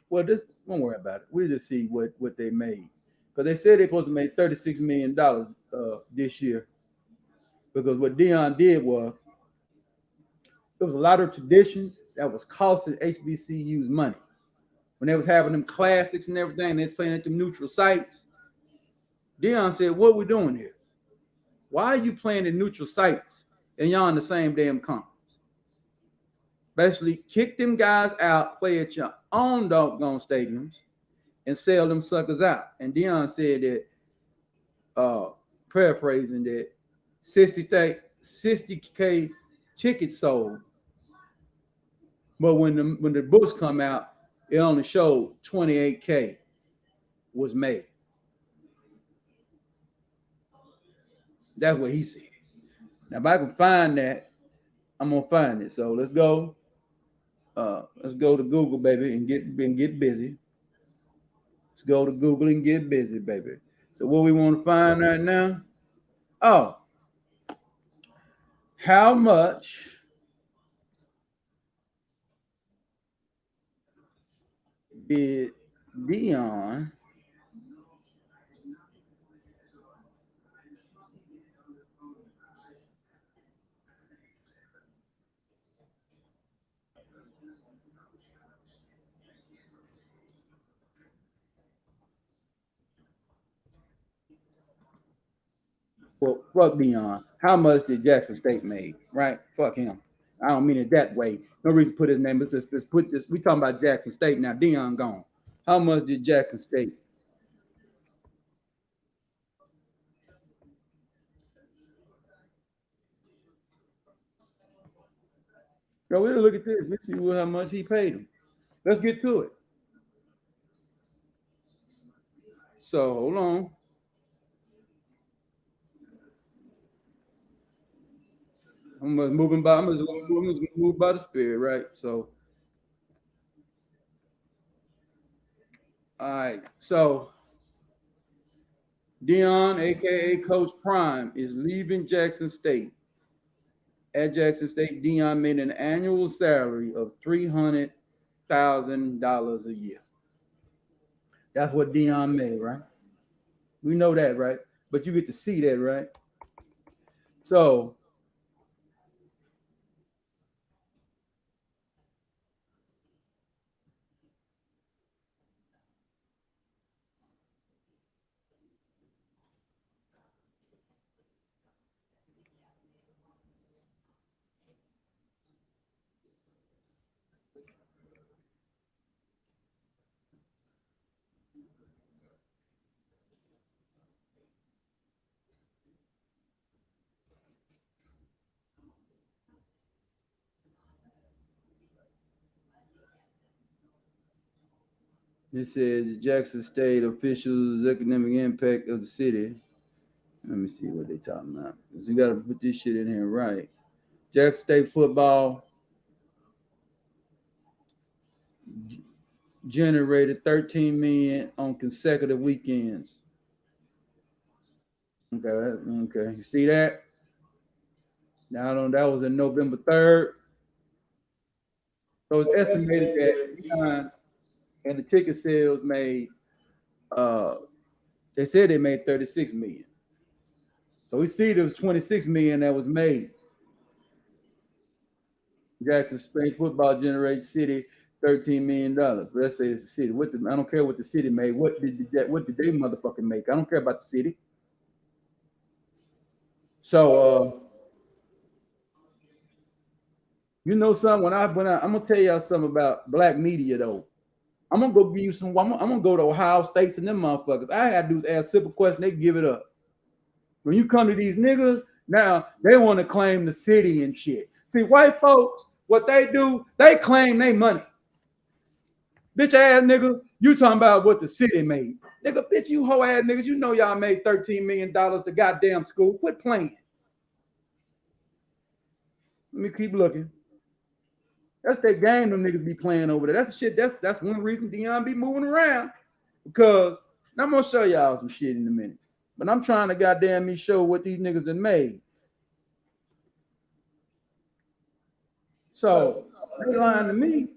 Well, this don't worry about it. We'll just see what they made. Because they said they're supposed to make $36 million this year. Because what Deion did was it was a lot of traditions that was costing HBCUs money. When they was having them classics and everything, they was playing at them neutral sites. Deion said, "What we doing here? Why are you playing in neutral sites and y'all in the same damn conference?" Basically, kick them guys out, play at your own doggone stadiums, and sell them suckers out. And Deion said that, paraphrasing that, 60K tickets sold, but when the books come out, it only showed 28K was made. That's what he said. Now, if I can find that, I'm gonna find it. So let's go. Let's go to Google, baby, and get busy. Let's go to Google and get busy, baby. So what we want to find right now? Oh, how much did Deion well, fuck Deion. How much did Jackson State make? Right? Fuck him. I don't mean it that way. No reason to put his name. Let's put this. We talking about Jackson State now. Deion gone. How much did Jackson State? Bro, we'll look at this. Let's see how much he paid him. Let's get to it. So hold on. I'm just moving by the spirit, right? So all right. So Deion, aka Coach Prime, is leaving Jackson State. At Jackson State, Deion made an annual salary of $300,000 a year. That's what Deion made, right? We know that, right? But you get to see that, right? So this says Jackson State officials economic impact of the city. Let me see what they talking about. Because you got to put this shit in here right. Jackson State football generated 13 million on consecutive weekends. Okay, okay. You see that? Now that was in November 3rd. So it's estimated that Deion and the ticket sales made they said they made 36 million. So we see there was 26 million that was made. Jackson State football generated city $13 million. Let's say it's the city. I don't care what the city made. What did they motherfucking make? I don't care about the city. So you know something, I'm gonna tell y'all something about black media though. I'm gonna go give you some. I'm gonna go to Ohio States and them motherfuckers. I gotta do is ask simple question. They give it up. When you come to these niggas, now they want to claim the city and shit. See, white folks, what they do, they claim they money. Bitch ass nigga, you talking about what the city made. Nigga, bitch, you hoe ass niggas, you know y'all made $13 million to goddamn school. Quit playing. Let me keep looking. That's that game them niggas be playing over there. That's the shit. That's one reason Deion be moving around. Because I'm gonna show y'all some shit in a minute. But I'm trying to goddamn me show what these niggas have made. So they lying to me.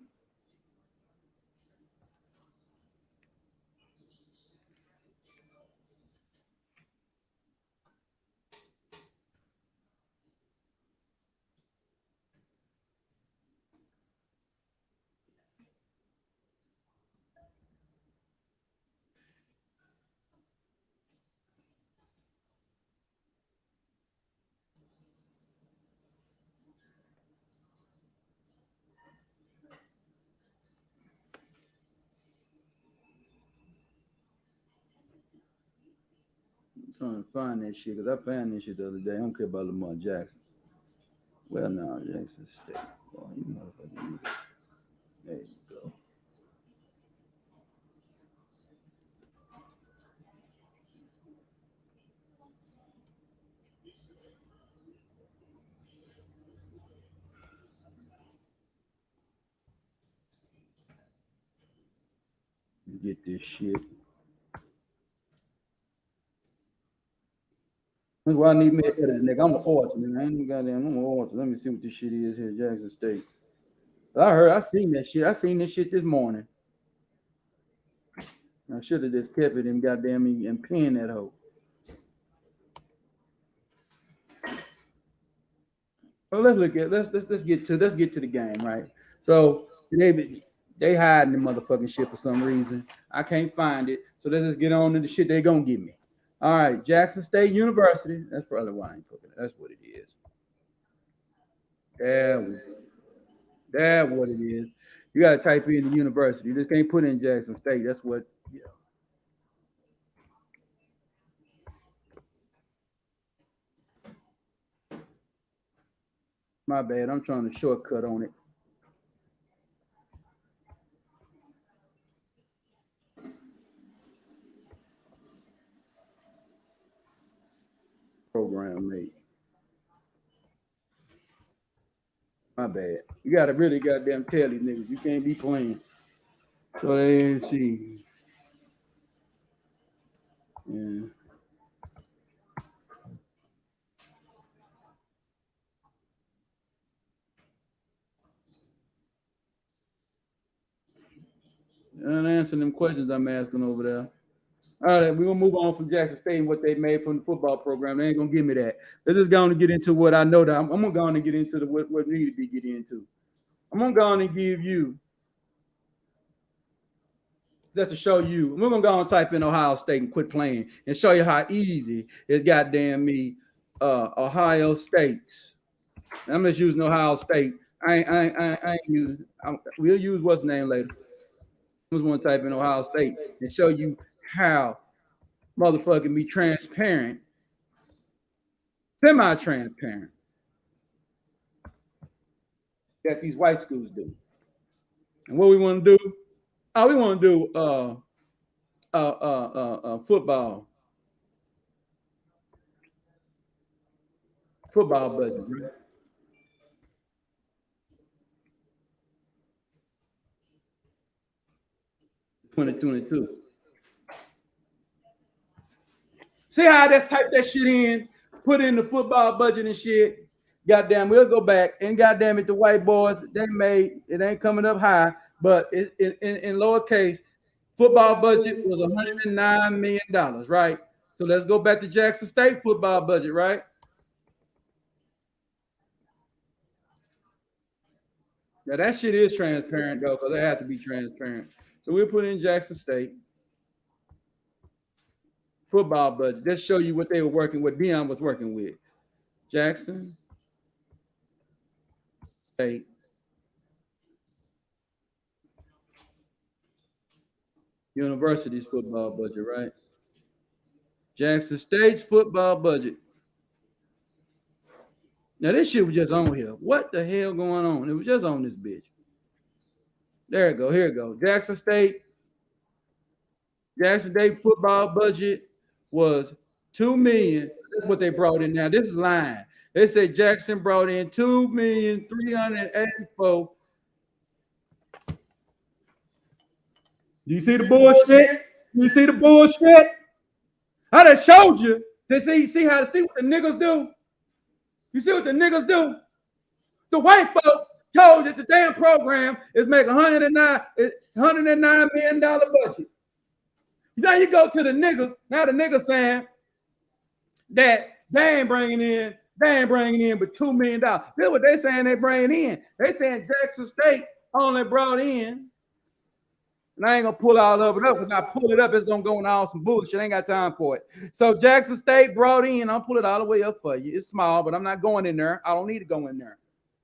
trying to find that shit because I found that shit the other day. I don't care about Lamar Jackson. Well, no, Jackson State. Oh, you motherfucking niggas. There you go. Get this shit. That's why I need me a editor, nigga. I'm an author, man. I ain't goddamn. I'm an author. Let me see what this shit is here, Jackson State. I seen that shit. I seen this shit this morning. I should have just kept it and goddamn me and pinned that hoe. Well, let's get to the game, right? So they hiding the motherfucking shit for some reason. I can't find it. So let's just get on to the shit they gonna give me. All right, Jackson State University. That's probably why I ain't putting it. That's what it is. That's what it is. You gotta type in the university. You just can't put in Jackson State. That's what. Yeah. My bad. I'm trying to shortcut on it. Program mate. My bad. You gotta really goddamn tell these niggas you can't be playing. So they see. Yeah. And answering them questions I'm asking over there. All right, we're gonna move on from Jackson State and what they made from the football program. They ain't gonna give me that. Let's just go on and get into what I know that I'm gonna go on and get into what need to be getting into. I'm gonna go on and give you just to show you. We're gonna go on and type in Ohio State and quit playing and show you how easy it's goddamn me Ohio State's. I'm just using Ohio State. I ain't using. We'll use what's the name later. I just want to type in Ohio State and show you how motherfucking be transparent, semi-transparent that these white schools do. And what we want to do? Oh, we want to do football budget, right? 2022. See how I just type that shit in, put in the football budget and shit. Goddamn, we'll go back and goddamn it, the white boys they made it ain't coming up high, but it, in lowercase. Football budget was $109 million, right? So let's go back to Jackson State football budget, right? Now that shit is transparent though, because they have to be transparent. So we'll put in Jackson State football budget. Just show you what they were working with. Deion was working with. Jackson State University's football budget, right? Jackson State's football budget. Now this shit was just on here. What the hell going on? It was just on this bitch. There it go. Here it go. Jackson State football budget was $2 million. That's what they brought in now. This is lying. They said Jackson brought in $2,384,000. Do you see the bullshit? You see the bullshit? I done showed you to see what the niggas do. You see what the niggas do? The white folks told that the damn program is making $109 million budget. Now you go to the niggas. Now the niggas saying that they ain't bringing in but $2 million. That's what they saying they bringing in. They saying Jackson State only brought in. And I ain't gonna pull all of it up because I pull it up, it's gonna go in all some bullshit. I ain't got time for it. So Jackson State brought in, I'll pull it all the way up for you. It's small, but I'm not going in there. I don't need to go in there.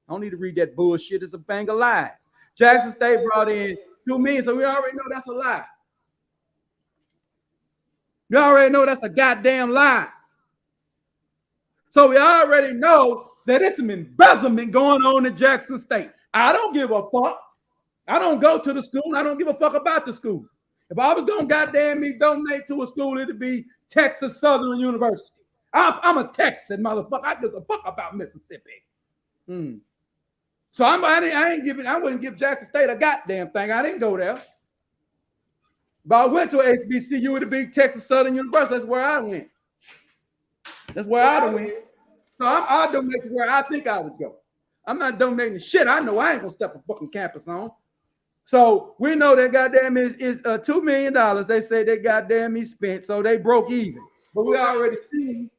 I don't need to read that bullshit. It's a bang of lie. Jackson State brought in $2 million, so we already know that's a lie. You already know that's a goddamn lie. So we already know that there's some embezzlement going on in Jackson State. I don't give a fuck. I don't go to the school. I don't give a fuck about the school. If I was gonna goddamn me donate to a school, it'd be Texas Southern University. I'm a Texan motherfucker. I give a fuck about Mississippi. So I wouldn't give Jackson State a goddamn thing. I didn't go there. But I went to HBCU, it'd be Texas Southern University. That's where I went. That's where I went. So I donate to where I think I would go. I'm not donating shit. I know I ain't gonna step a fucking campus on. So we know that goddamn is $2 million. They say they goddamn me spent, so they broke even. But we already see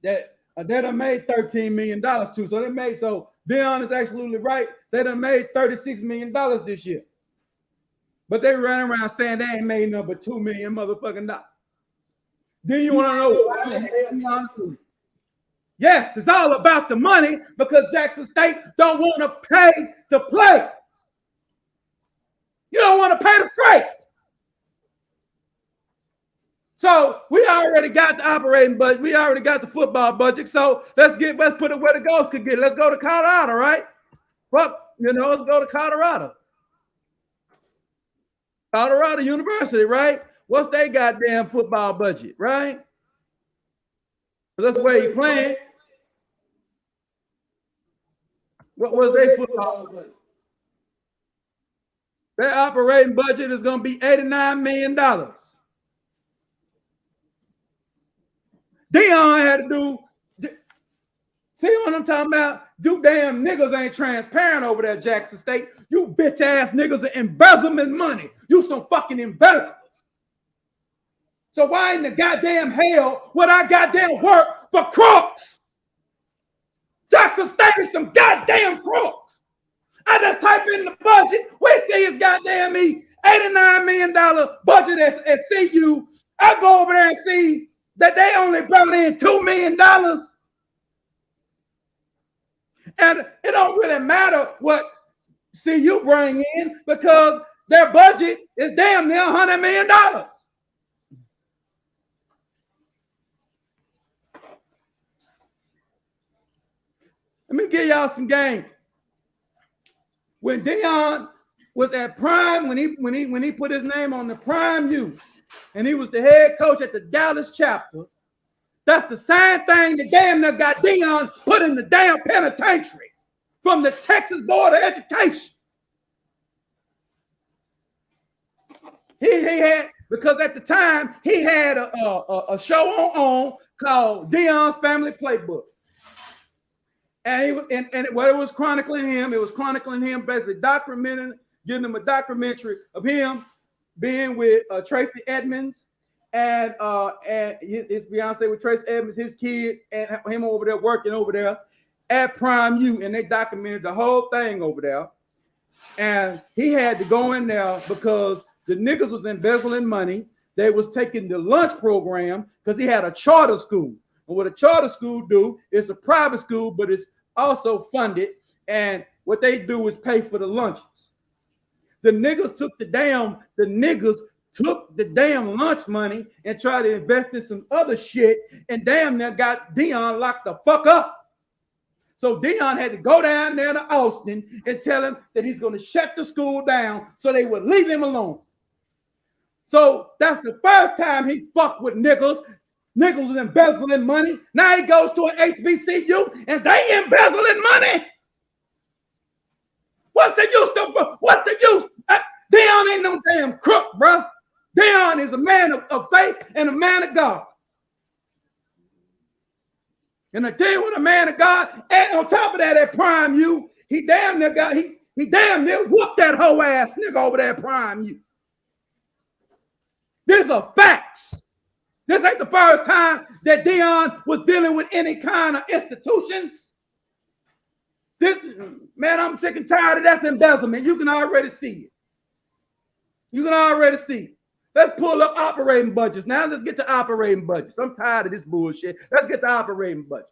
that they done made $13 million too. So Deion is absolutely right. They done made $36 million this year. But they ran around saying they ain't made nothing but $2 million motherfucking dollars. Then you want to know why? Yes, it's all about the money because Jackson State don't want to pay to play. You don't want to pay the freight. So we already got the operating budget. We already got the football budget. So let's put it where the ghosts could get. Let's go to Colorado, right? Fuck, let's go to Colorado. Colorado University, right? What's their goddamn football budget, right? That's where you playing. What was their football budget? Their operating budget is going to be $89 million. Deion had to do, see what I'm talking about? You damn niggas ain't transparent over there, Jackson State. You bitch ass niggas are embezzling money. You some fucking embezzlers. So why in the goddamn hell would I goddamn work for crooks? Jackson State is some goddamn crooks. I just type in the budget. We see it's goddamn me $89 million budget at CU. I go over there and see that they only brought in $2 million. And it don't really matter what CU bring in because their budget is damn near $100 million. Let me give y'all some game. When Deion was at Prime, when he put his name on the Prime U, and he was the head coach at the Dallas chapter, that's the same thing that damn near got Deion put in the damn penitentiary from the Texas Board of Education. He had, because at the time he had a show on called Deion's Family Playbook. And he was, and what it was chronicling him, basically documenting, giving him a documentary of him being with Tracy Edmonds and his fiance with Tracy Edmonds, his kids, and him over there working over there at Prime U, and they documented the whole thing over there. And he had to go in there because the niggas was embezzling money. They was taking the lunch program because he had a charter school. And what a charter school do, it's a private school, but it's also funded. And what they do is pay for the lunches. The niggas took the damn lunch money and tried to invest in some other shit, and damn near got Deion locked the fuck up. So Deion had to go down there to Austin and tell him that he's going to shut the school down so they would leave him alone. So that's the first time he fucked with niggas. Niggas was embezzling money. Now he goes to an HBCU and they embezzling money. What's the use? Deion ain't no damn crook, bro. Deion is a man of faith and a man of God. And I tell you what, a man of God, and on top of that, at Prime U, he damn near whooped that whole ass nigga over there at Prime U. These are facts. This ain't the first time that Deion was dealing with any kind of institutions. Man, I'm sick and tired of that embezzlement. You can already see it. Let's pull up operating budgets. Now let's get to operating budgets. I'm tired of this bullshit. Let's get to operating budgets.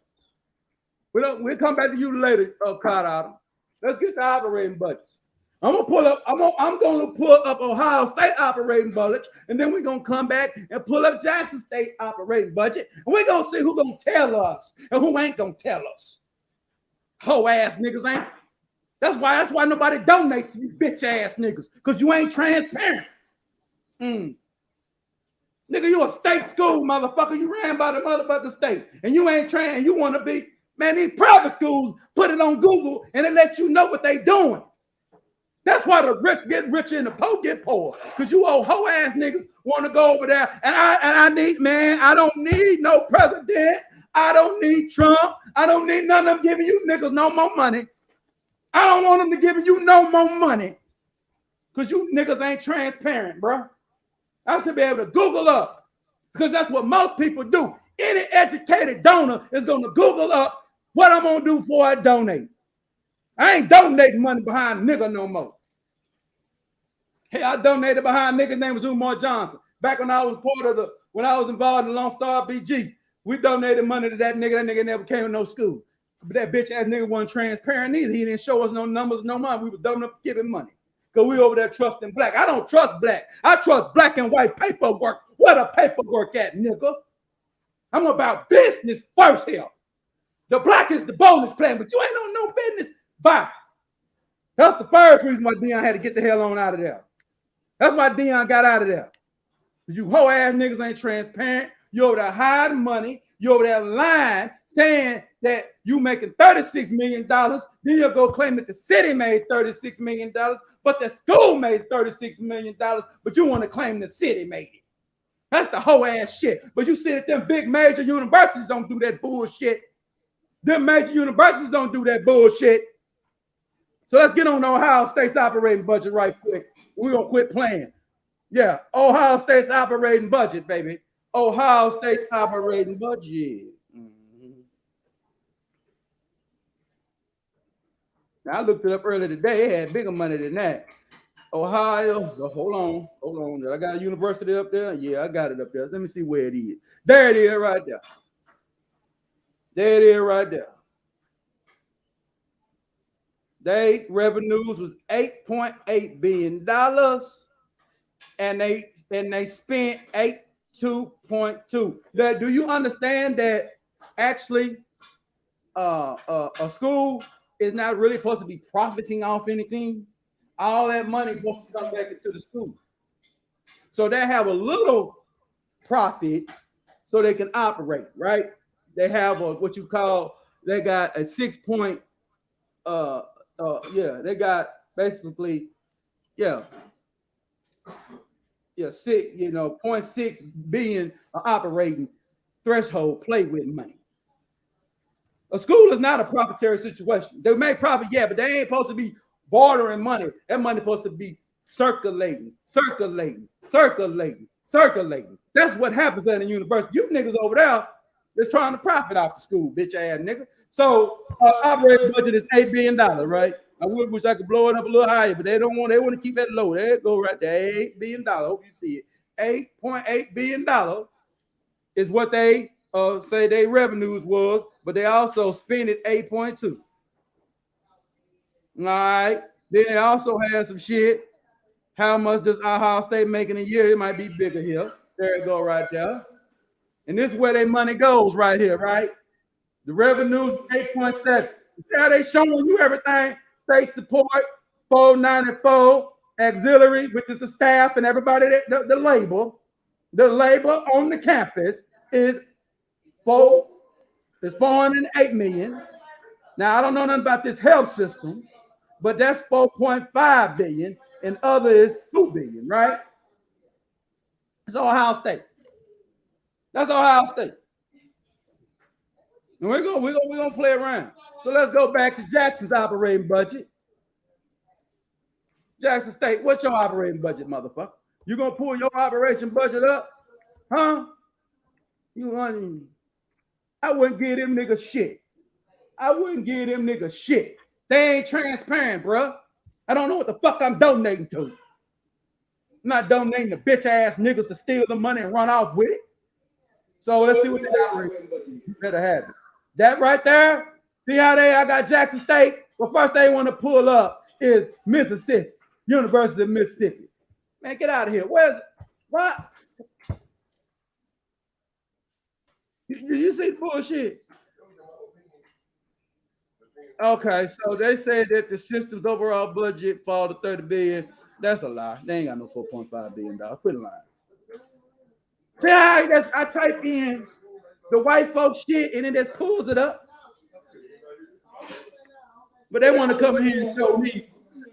We'll come back to you later, Colorado. Let's get to operating budgets. I'm gonna pull up Ohio State operating budget, and then we're gonna come back and pull up Jackson State operating budget, and we're gonna see who's gonna tell us and who ain't gonna tell us. Hoe ass niggas ain't. That's why nobody donates to you bitch ass niggas, because you ain't transparent. Nigga, you a state school, motherfucker. You ran by the motherfucking state, and you ain't trained. You want to be, man, these private schools put it on Google and it lets you know what they doing. That's why the rich get richer and the poor get poor. Because you old hoe ass niggas want to go over there. And I need, man, I don't need no president. I don't need Trump. I don't need none of them giving you niggas no more money. I don't want them to give you no more money. Because you niggas ain't transparent, bro. I should be able to Google up. Because that's what most people do. Any educated donor is going to Google up what I'm going to do before I donate. I ain't donating money behind nigga no more. Hey, I donated behind nigga's name was Umar Johnson. Back when I was when I was involved in Lone Star BG, we donated money to that nigga. That nigga never came to no school. But that bitch ass nigga wasn't transparent either. He didn't show us no numbers, no money. We was dumb enough to give him money. Because we over there trusting black. I don't trust black. I trust black and white paperwork. Where the paperwork at, nigga? I'm about business first here. The black is the bonus plan, but you ain't on no business. Bye. That's the first reason why Deion had to get the hell on out of there. That's why Deion got out of there. You hoe ass niggas ain't transparent. You over there hiding money. You over there lying, saying that you making $36 million. Then you'll go claim that the city made $36 million, but the school made $36 million, but you want to claim the city made it. That's the hoe ass shit. But you see that them big major universities don't do that bullshit. Them major universities don't do that bullshit. So let's get on the Ohio State's operating budget right quick. We're going to quit playing. Yeah, Ohio State's operating budget, baby. Ohio State's operating budget. Now, I looked it up earlier today. It had bigger money than that. Ohio, oh, hold on. I got a university up there. Yeah, I got it up there. Let me see where it is. There it is right there. There it is right there. Their revenues was $8.8 billion, and they spent 2.2. Now, do you understand that actually a school is not really supposed to be profiting off anything? All that money is supposed to come back into the school. So they have a little profit so they can operate, right? They have what you call, they got a 6 point, they got basically, 0.6 billion operating threshold play with money. A school is not a profitary situation. They make profit, but they ain't supposed to be bartering money. That money supposed to be circulating. That's what happens at a university. You niggas over there that's trying to profit off the school, bitch ass nigga. So operating budget is $8 billion, right? I wish I could blow it up a little higher, but they want to keep it low. There it go right there, $8 billion. Hope you see it. $8.8 billion is what they say their revenues was, but they also spent it 8.2. All right. Then they also had some shit. How much does Ohio State make in a year? It might be bigger here. There it go right there. And this is where their money goes right here, right? The revenues 8.7. Yeah, they showing you everything. State support, 494, auxiliary, which is the staff and everybody, the labor on the campus is 408 million. Now, I don't know nothing about this health system, but that's 4.5 billion, and other is 2 billion, right? It's Ohio State. That's Ohio State. And we're gonna play around. So let's go back to Jackson's operating budget. Jackson State, what's your operating budget, motherfucker? You gonna pull your operation budget up? Huh? I wouldn't give them niggas shit. They ain't transparent, bro. I don't know what the fuck I'm donating to. I'm not donating to bitch ass niggas to steal the money and run off with it. So let's see what they operating budget is. You better have it. That right there, see how I got Jackson State? Well, first they want to pull up is Mississippi, University of Mississippi. Man, get out of here. Where's what? You see the bullshit? Okay, so they say that the system's overall budget fall to 30 billion. That's a lie. They ain't got no $4.5 billion. Quit lying. See how I type in the white folks shit and it just pulls it up. But they want to come in here and show me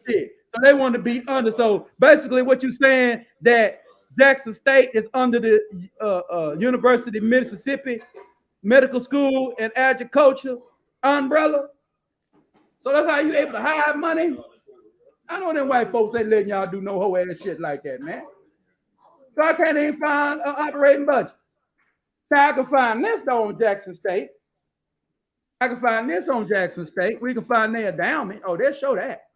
shit. So they want to be under. So basically, what you're saying that Jackson State is under the University of Mississippi Medical School and Agriculture umbrella. So that's how you able to hide money. I know them white folks ain't letting y'all do no whole ass shit like that, man. So I can't even find an operating budget. Now I can find this though on Jackson State. I can find this on Jackson State. We can find their endowment. Oh, they'll show that.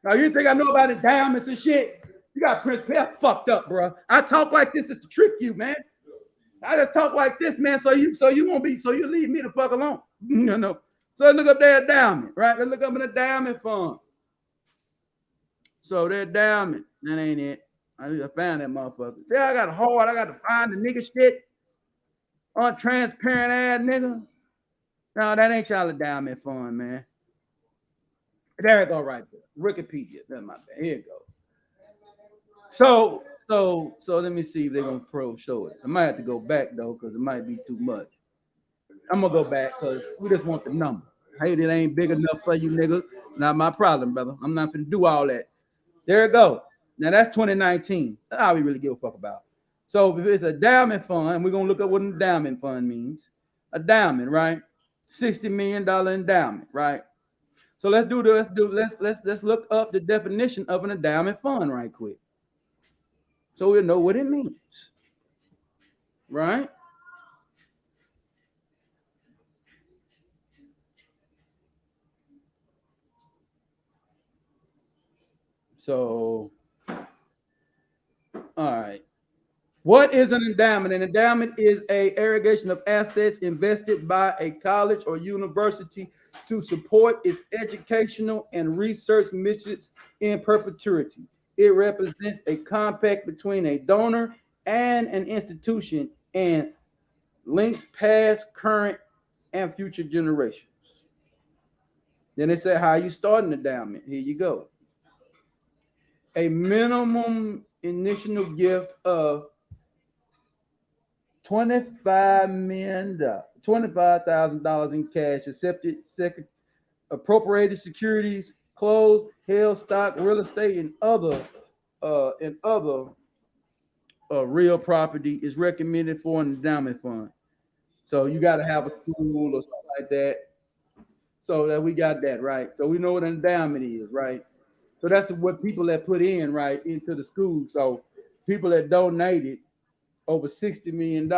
Now you think I know about endowments and shit? You got Prince Pierre fucked up, bro. I talk like this just to trick you, man. I just talk like this, man, so you leave me the fuck alone. You know. So look up their endowment, right? Let's look up an endowment fund. So their endowment, that ain't it. I found that motherfucker. See, I got to find the nigga shit. Untransparent ass nigga. No, that ain't y'all endowment fund, man. There it go right there. Wikipedia. That's my bad. Here it goes. So let me see if they're gonna show it. I might have to go back though, because it might be too much. I'm gonna go back because we just want the number. Hey, it ain't big enough for you niggas. Not my problem, brother. I'm not gonna do all that. There it go. Now that's 2019. That's all we really give a fuck about. So if it's a endowment fund, we're gonna look up what an endowment fund means. Endowment, right? $60 million endowment, right? So let's look up the definition of an endowment fund right quick. So we'll know what it means. Right? So, all right. What is an endowment? An endowment is an aggregation of assets invested by a college or university to support its educational and research missions in perpetuity. It represents a compact between a donor and an institution and links past, current, and future generations. Then they say how you start an endowment. Here you go. A minimum initial gift of $25,000 in cash, accepted second appropriated securities, closed, held stock, real estate, and other real property is recommended for an endowment fund. So you got to have a school or something like that. So that we got that right. So we know what an endowment is, right? So that's what people that put in right into the school. So people that donated over $60 million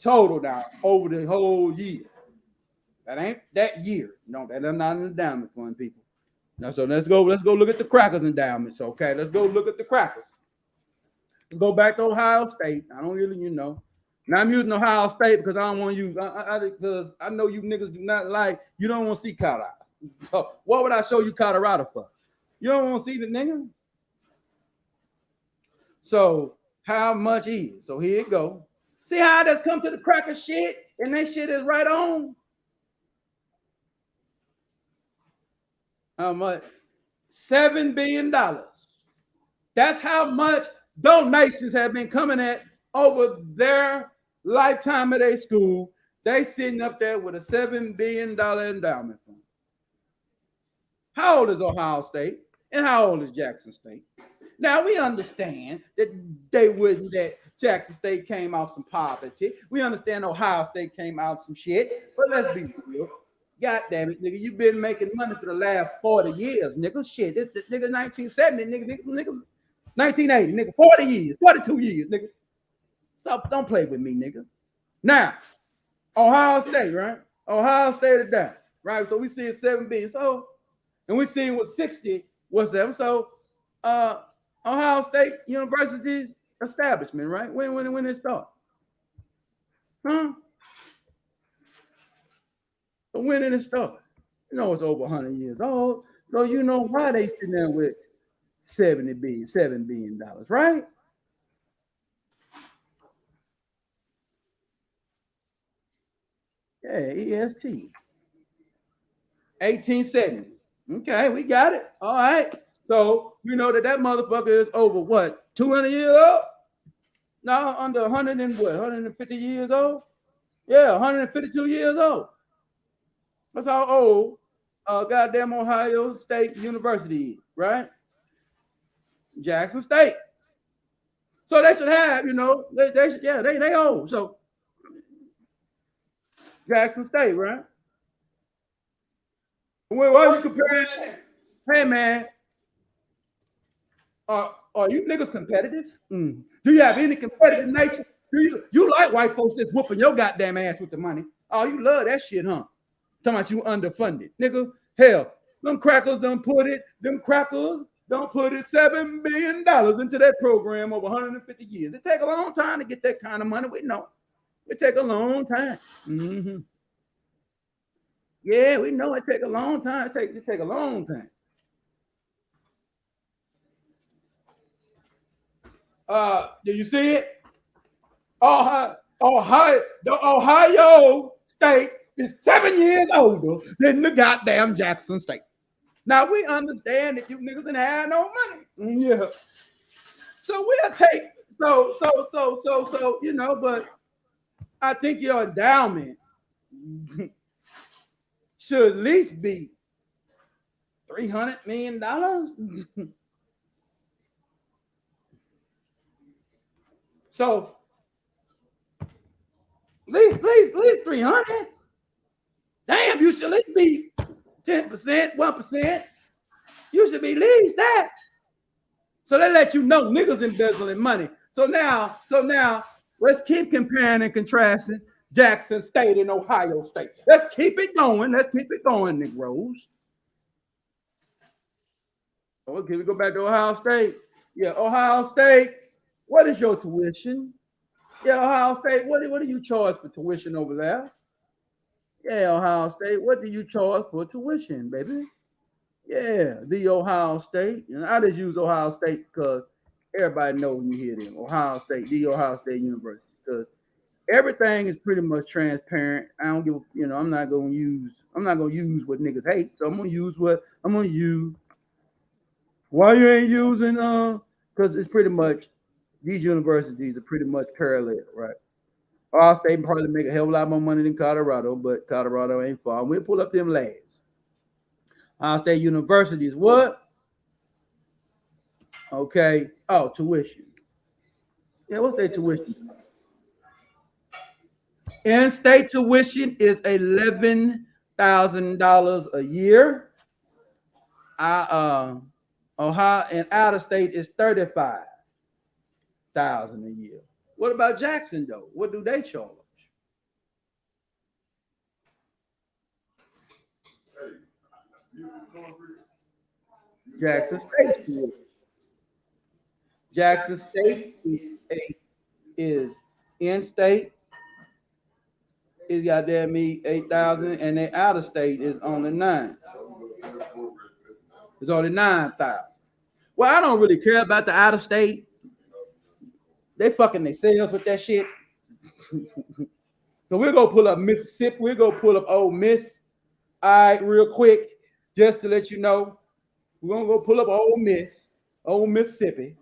total now over the whole year. That ain't that year. No, that's not an endowment fund, people. Now, so let's go look at the Crackers endowments. Okay, let's go look at the Crackers. Let's go back to Ohio State. I don't really, Now I'm using Ohio State because I don't want to use because I know you niggas do not like, you don't want to see Colorado. So what would I show you Colorado for? You don't want to see the nigga? So how much is? So here it go. See how I just come to the Cracker shit and that shit is right on? How much? $7 billion. That's how much donations have been coming at over their lifetime at a school. They sitting up there with a $7 billion endowment fund. How old is Ohio State? And how old is Jackson State? Now we understand that that Jackson State came out some poverty. We understand Ohio State came out some shit. But let's be real. God damn it, nigga, you've been making money for the last 40 years, nigga. Shit, this nigga 1970, nigga, 1980, nigga, 40 years, 42 years, nigga. Stop, don't play with me, nigga. Now, Ohio State, right? Ohio State is down, right? So we see 7 billion. So, and we see what 60 was that. So, Ohio State University's establishment, right? When it start? Huh? When did it start? You know it's over 100 years old. So you know why they sitting there with $7 billion, right? Yeah, EST. 1870. Okay, we got it. All right. So we know that motherfucker is over what? 200 years old? No, under 100 and what? 150 years old? Yeah, 152 years old. That's how old goddamn Ohio State University is, right? Jackson State. So they should have, they old. So Jackson State, right? Well, why are you comparing? Hey man, are you niggas competitive? Do you have any competitive nature? Do you like white folks that's whooping your goddamn ass with the money? Oh, you love that shit, huh? Talking about you underfunded, nigga. Hell, them crackers done put it $7 billion into that program over 150 years. It take a long time to get that kind of money. We know. It take a long time. Mm-hmm. Yeah, we know it take a long time. It take a long time. Do you see it? The Ohio State is 7 years older than the goddamn Jackson State. Now we understand that you niggas didn't have no money. Yeah. So we'll take but I think your endowment should at least be $300 million. So at least 300. Damn, you should at least be 10%, 1%. You should be at least that. So they let you know niggas embezzling money. So now, let's keep comparing and contrasting Jackson State and Ohio State. Let's keep it going. Negroes. Okay, we go back to Ohio State. Yeah, Ohio State. What is your tuition? Yeah, Ohio State. What do you charge for tuition over there? Yeah, Ohio State. What do you charge for tuition, baby? Yeah, the Ohio State. And I just use Ohio State because everybody knows when you hear them. Ohio State, the Ohio State University. Because everything is pretty much transparent. I don't give I'm not gonna use what niggas hate. So I'm gonna use why you ain't using because it's pretty much these universities are pretty much parallel, right? Ohio State probably make a hell of a lot more money than Colorado, but Colorado ain't far. We'll pull up them lads. Ohio State University is what? Okay. Oh, tuition. Yeah, what's their tuition? In-state tuition is $11,000 a year. Ohio and out of state is $35,000 a year. What about Jackson though? What do they charge? Jackson State. Jackson State is in-state. It's goddamn me 8,000, and they out of state is only 9. It's only 9,000. Well, I don't really care about the out of state. They fucking themselves with that shit. So we're gonna pull up Mississippi. We're gonna pull up Ole Miss. All right, real quick, just to let you know, we're gonna go pull up Ole Mississippi.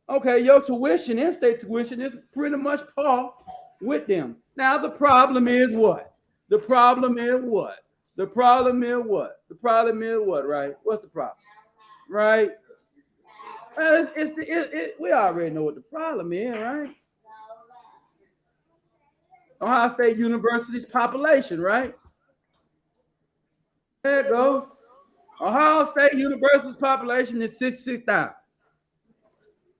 Okay, your tuition, in-state tuition, is pretty much par with them. Now the problem is what? Right? What's the problem? Right? Well, we already know what the problem is, right? Ohio State University's population, right? There you go. Ohio State University's population is 66,000.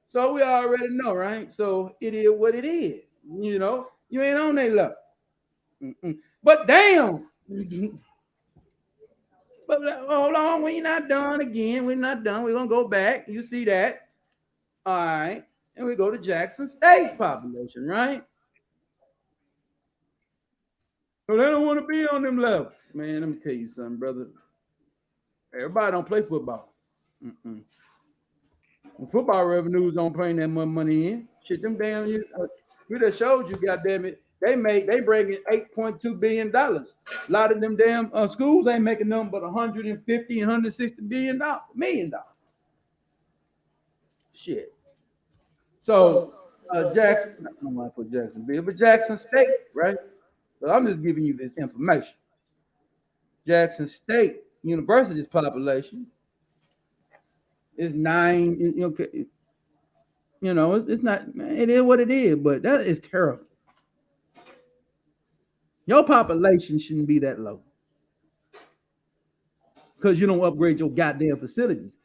So we already know, right? So it is what it is. You ain't on that level. But damn. But hold on, we're not done again. We're not done. We're gonna go back. You see that? All right. And we go to Jackson State's population, right? So they don't want to be on them levels. Man, let me tell you something, brother. Everybody don't play football. Mm-mm. When football revenues don't bring that much money in. Shit, them damn we just showed you, goddamn it. They bring in $8.2 billion. A lot of them damn schools ain't making nothing but $150 and $160 million. Shit. So Jackson, I don't want to put Jacksonville, but Jackson State, right? So I'm just giving you this information. Jackson State University's population is 9. It's not. It is what it is, but that is terrible. Your population shouldn't be that low because you don't upgrade your goddamn facilities.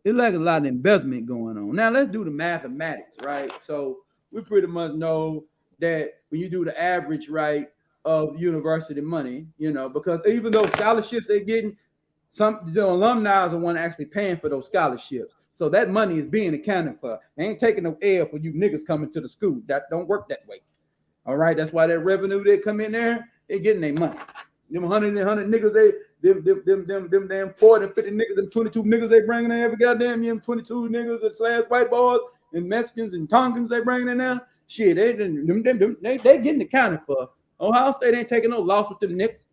It's like a lot of investment going on. Now let's do the mathematics, right? So we pretty much know that when you do the average, right, of university money, because even though scholarships they're getting, the alumni is the one actually paying for those scholarships. So that money is being accounted for. They ain't taking no L for you niggas coming to the school. That don't work that way. All right, that's why that revenue they come in there, they're getting their money. Them 100 niggas, them damn 40 and 50 niggas, them 22 niggas they bringing in every goddamn year, 22 niggas and slash white boys and Mexicans and Tongans they bringing in there. Shit, they getting accounted for. Ohio State ain't taking no loss with them niggas.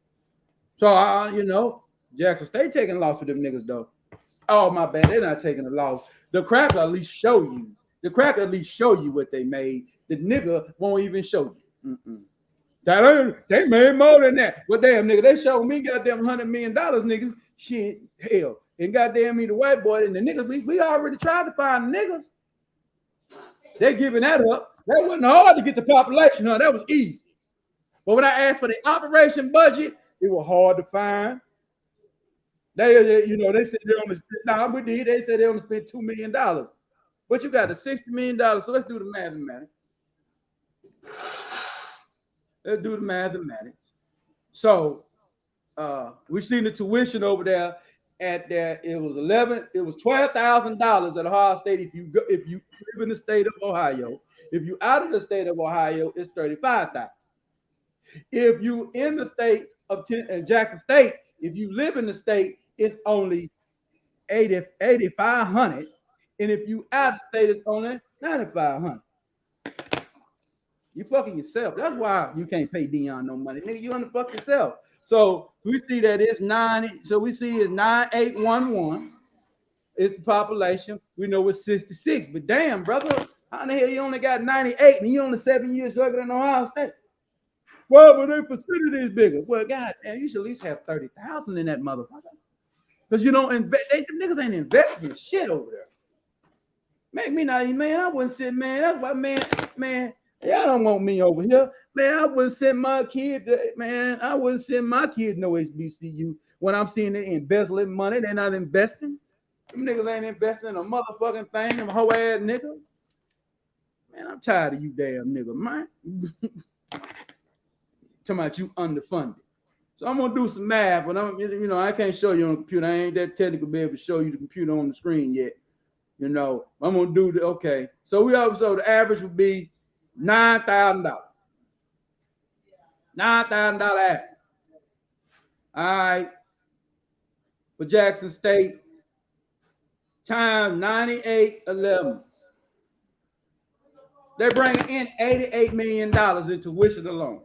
So Jackson State taking loss with them niggas though. Oh my bad, they're not taking a loss. The crack will at least show you. The crack at least show you what they made. The nigga won't even show you. They made more than that. Well, damn nigga, they showed me goddamn $100 million, niggas. Shit, hell, and goddamn me the white boy and the niggas. We already tried to find niggas. They giving that up. That wasn't hard to get the population, huh? That was easy. But when I asked for the operation budget, it was hard to find. They said they only spent. They said they only spent $2 million, but you got the $60 million. So let's do the mathematics. So we seen the tuition over there it was $12,000 at Ohio State if you live in the state of Ohio. If you out of the state of Ohio, it's $35,000. If you in the state of Jackson State, if you live in the state, it's only $8,500, and if you out of the state, it's only $9,500. You fucking yourself. That's why you can't pay Deion no money, nigga. You underfuck yourself. So we see that it's 9. So we see it's 9811. It's the population. We know it's 66. But damn, brother, how the hell you only got 98 and you only 7 years younger than Ohio State? Well, but their facility is bigger. Well, God damn, you should at least have 30,000 in that motherfucker. Because you don't invest. Niggas ain't investing in shit over there. Make me not, man. I wouldn't sit, man. That's why, man. Y'all don't want me over here, man. I wouldn't send my kid, I wouldn't send my kid no HBCU when I'm seeing they embezzling money. They're not investing. Them niggas ain't investing in a motherfucking thing. Them hoe ass niggas. Man, I'm tired of you damn nigga, man. Talking about you underfunded. So I'm gonna do some math, but I can't show you on the computer. I ain't that technical to be able to show you the computer on the screen yet. I'm gonna do okay. So the average would be $9,000. $9,000 average. All right. For Jackson State, times 9811. They're bringing in $88 million in tuition alone.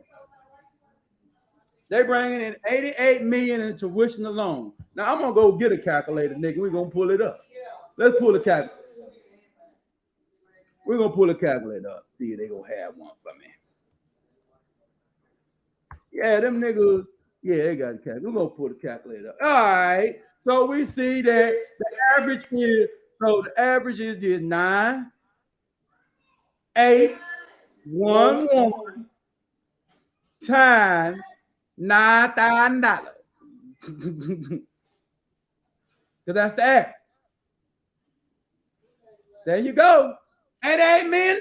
They're bringing in $88 million in tuition alone. Now I'm gonna go get a calculator, nigga. We're gonna pull it up. Let's pull a calculator. We're gonna pull a calculator up. See if they gonna have one for me. Yeah, them niggas. Yeah, they got a calculator. We're gonna pull the calculator up. All right. So we see that the average is this 9, 8, 1, 1 times $9,000. Because that's the average. There you go. $88 million.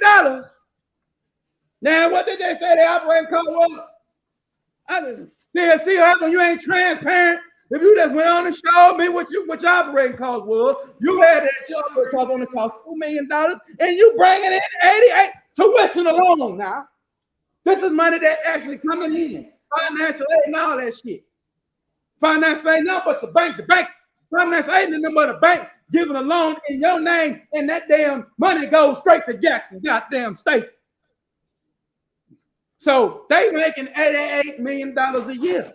Now, what did they say the operating cost was? See how when you ain't transparent. If you just went on and showed me what your operating cost was, you had that your operating cost only cost $2 million, and you bringing in 88 tuition alone now. This is money that actually coming in. financial aid and all that shit. Financial aid, nothing but the bank. Financial aid, nothing but the bank giving a loan in your name, and that damn money goes straight to Jackson, goddamn state. So they making $88 million a year.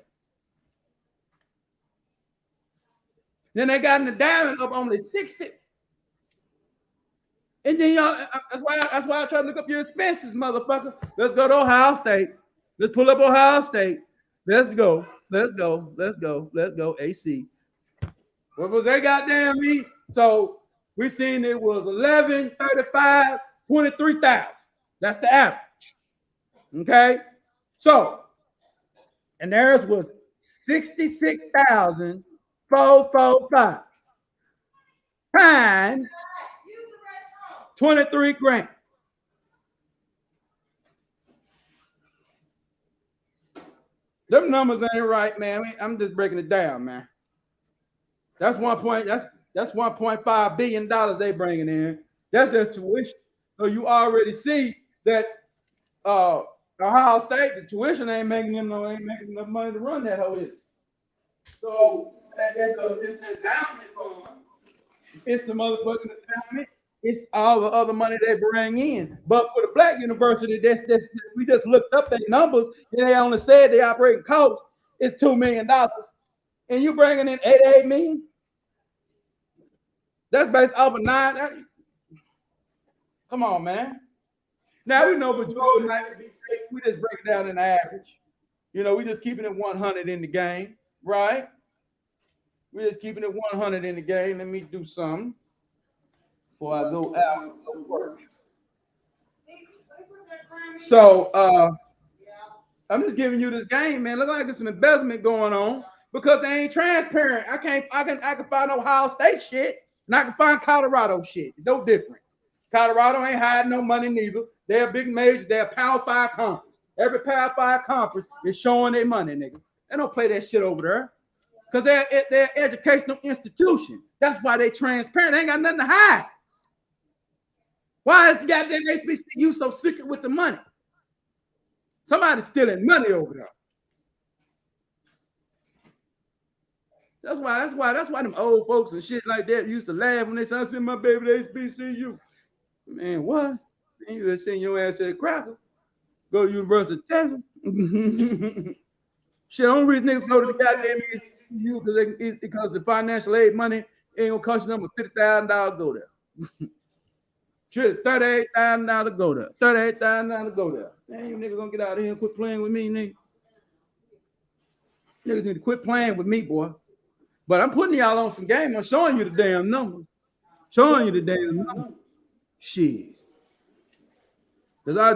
Then they got in the diamond up only 60. And then y'all, that's why I try to look up your expenses, motherfucker. Let's go to Ohio State. Let's pull up Ohio State. Let's go. AC. What was they goddamn me? So we seen it was 11, 35, 23,000. That's the average. Okay. So, and theirs was 66,445 times 23 grand. Them numbers ain't right, man. I'm just breaking it down, man. That's $1.5 billion they bringing in. That's just tuition. So you already see that Ohio State, the tuition ain't making enough money to run that whole. So it's the endowment fund. It's the motherfucking endowment. It's all the other money they bring in. But for the black university, we just looked up their numbers and they only said the operating cost is $2 million. And you bringing in 88 million? That's based off of 9. Come on, man. Now we know majority might be safe. We just break it down in the average. You know, we just keeping it 100 in the game, right? We're just keeping it 100 in the game. Let me do something before I go out and go work. So I'm just giving you this game, man. Look like there's some embezzlement going on because they ain't transparent. I can find Ohio State shit, and I can find Colorado shit. No different. Colorado ain't hiding no money neither. They're a big major. They're a Power 5 conference. Every Power 5 conference is showing their money, nigga. They don't play that shit over there because they're an educational institution. That's why they transparent. They ain't got nothing to hide. Why is the goddamn HBCU so secret with the money? Somebody's stealing money over there. That's why them old folks and shit like that used to laugh when they said, "I sent my baby to HBCU." Man, what? Man, you just send your ass to the cracker. Go to University of Texas. Shit, the only reason niggas go to the goddamn HBCU because the financial aid money ain't gonna cost you them $50,000 to go there. Shit, $38,000 to go there. $38,000 to go there. Man, you niggas gonna get out of here and quit playing with me, nigga. Niggas need to quit playing with me, boy. But I'm putting y'all on some game. I'm showing you the damn numbers. Shit. Because I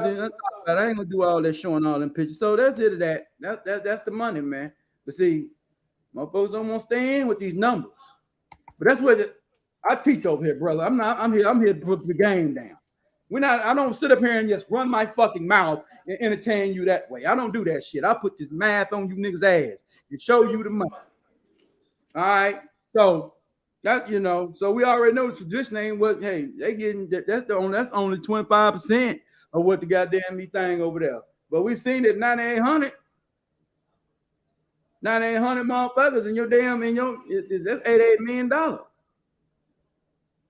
ain't gonna do all that showing all them pictures. So that's it. That's the money, man. But see, my folks don't want to stay in with these numbers. But that's what I teach over here, brother. I'm here to put the game down. I don't sit up here and just run my fucking mouth and entertain you that way. I don't do that shit. I put this math on you niggas' ass and show you the money. All right. So that so we already know the tradition ain't what they getting that's only 25% of what the goddamn me thing over there. But we seen that 9,800 motherfuckers in your damn that's $88 million.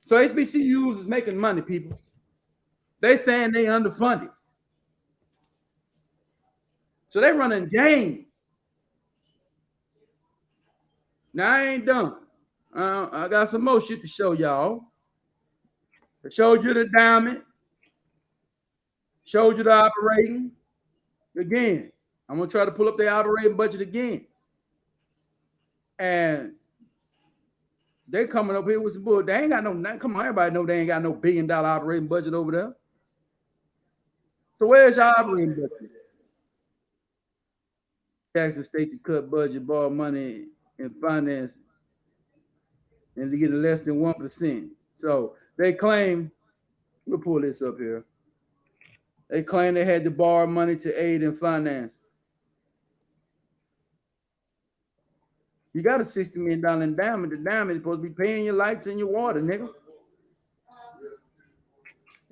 So HBCUs is making money, people. They saying they underfunded. So they running game. Now I ain't done. I got some more shit to show y'all. I showed you the diamond. Showed you the operating. Again, I'm gonna try to pull up the operating budget again. And they coming up here with some bull. They ain't got no. Come on, everybody know they ain't got no $1 billion operating budget over there. So where's your operating budget? Jackson State to cut budget, borrow money, and finance, and to get less than 1%. So they claim. We'll pull this up here. They claim they had to borrow money to aid in finance. You got a $60 million endowment. The endowment is supposed to be paying your lights and your water, nigga.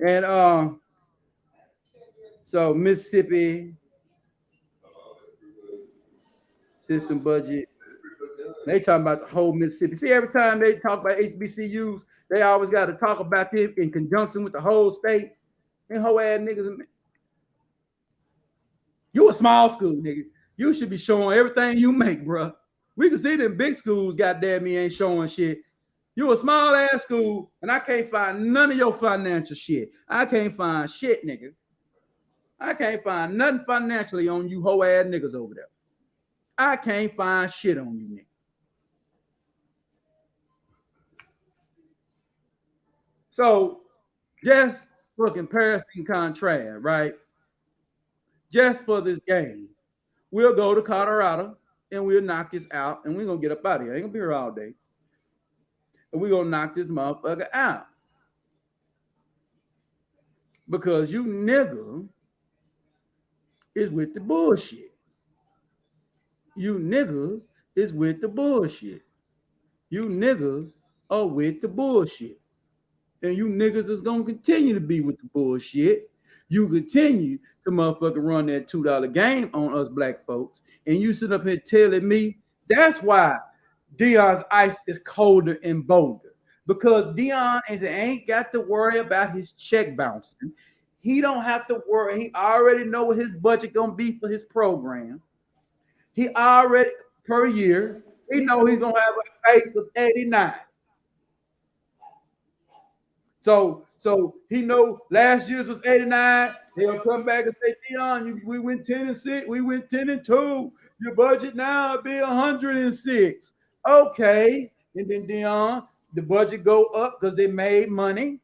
And so Mississippi, system budget. They talking about the whole Mississippi. See, every time they talk about HBCUs, they always got to talk about them in conjunction with the whole state. And whole ass niggas. You a small school, nigga. You should be showing everything you make, bro. We can see them big schools, goddamn me, ain't showing shit. You a small ass school, and I can't find none of your financial shit. I can't find shit, nigga. I can't find nothing financially on you whole ass niggas over there. I can't find shit on you, nigga. So, just for comparison and contrast, right? Just for this game, we'll go to Colorado and we'll knock this out, and we're gonna get up out of here. I ain't gonna be here all day. And we're gonna knock this motherfucker out. Because you nigga is with the bullshit. You niggas is with the bullshit. You niggas are with the bullshit. And you niggas is gonna continue to be with the bullshit. You continue to motherfucking run that $2 game on us black folks. And you sit up here telling me that's why Deion's ice is colder in Boulder. Because Deion ain't got to worry about his check bouncing. He don't have to worry. He already know what his budget gonna be for his program. He already per year, he know he's gonna have a base of 89. So he know last year's was 89. He'll come back and say, Deion, we went 10-6, we went 10-2. Your budget now will be 106. Okay. And then Deion, the budget go up because they made money.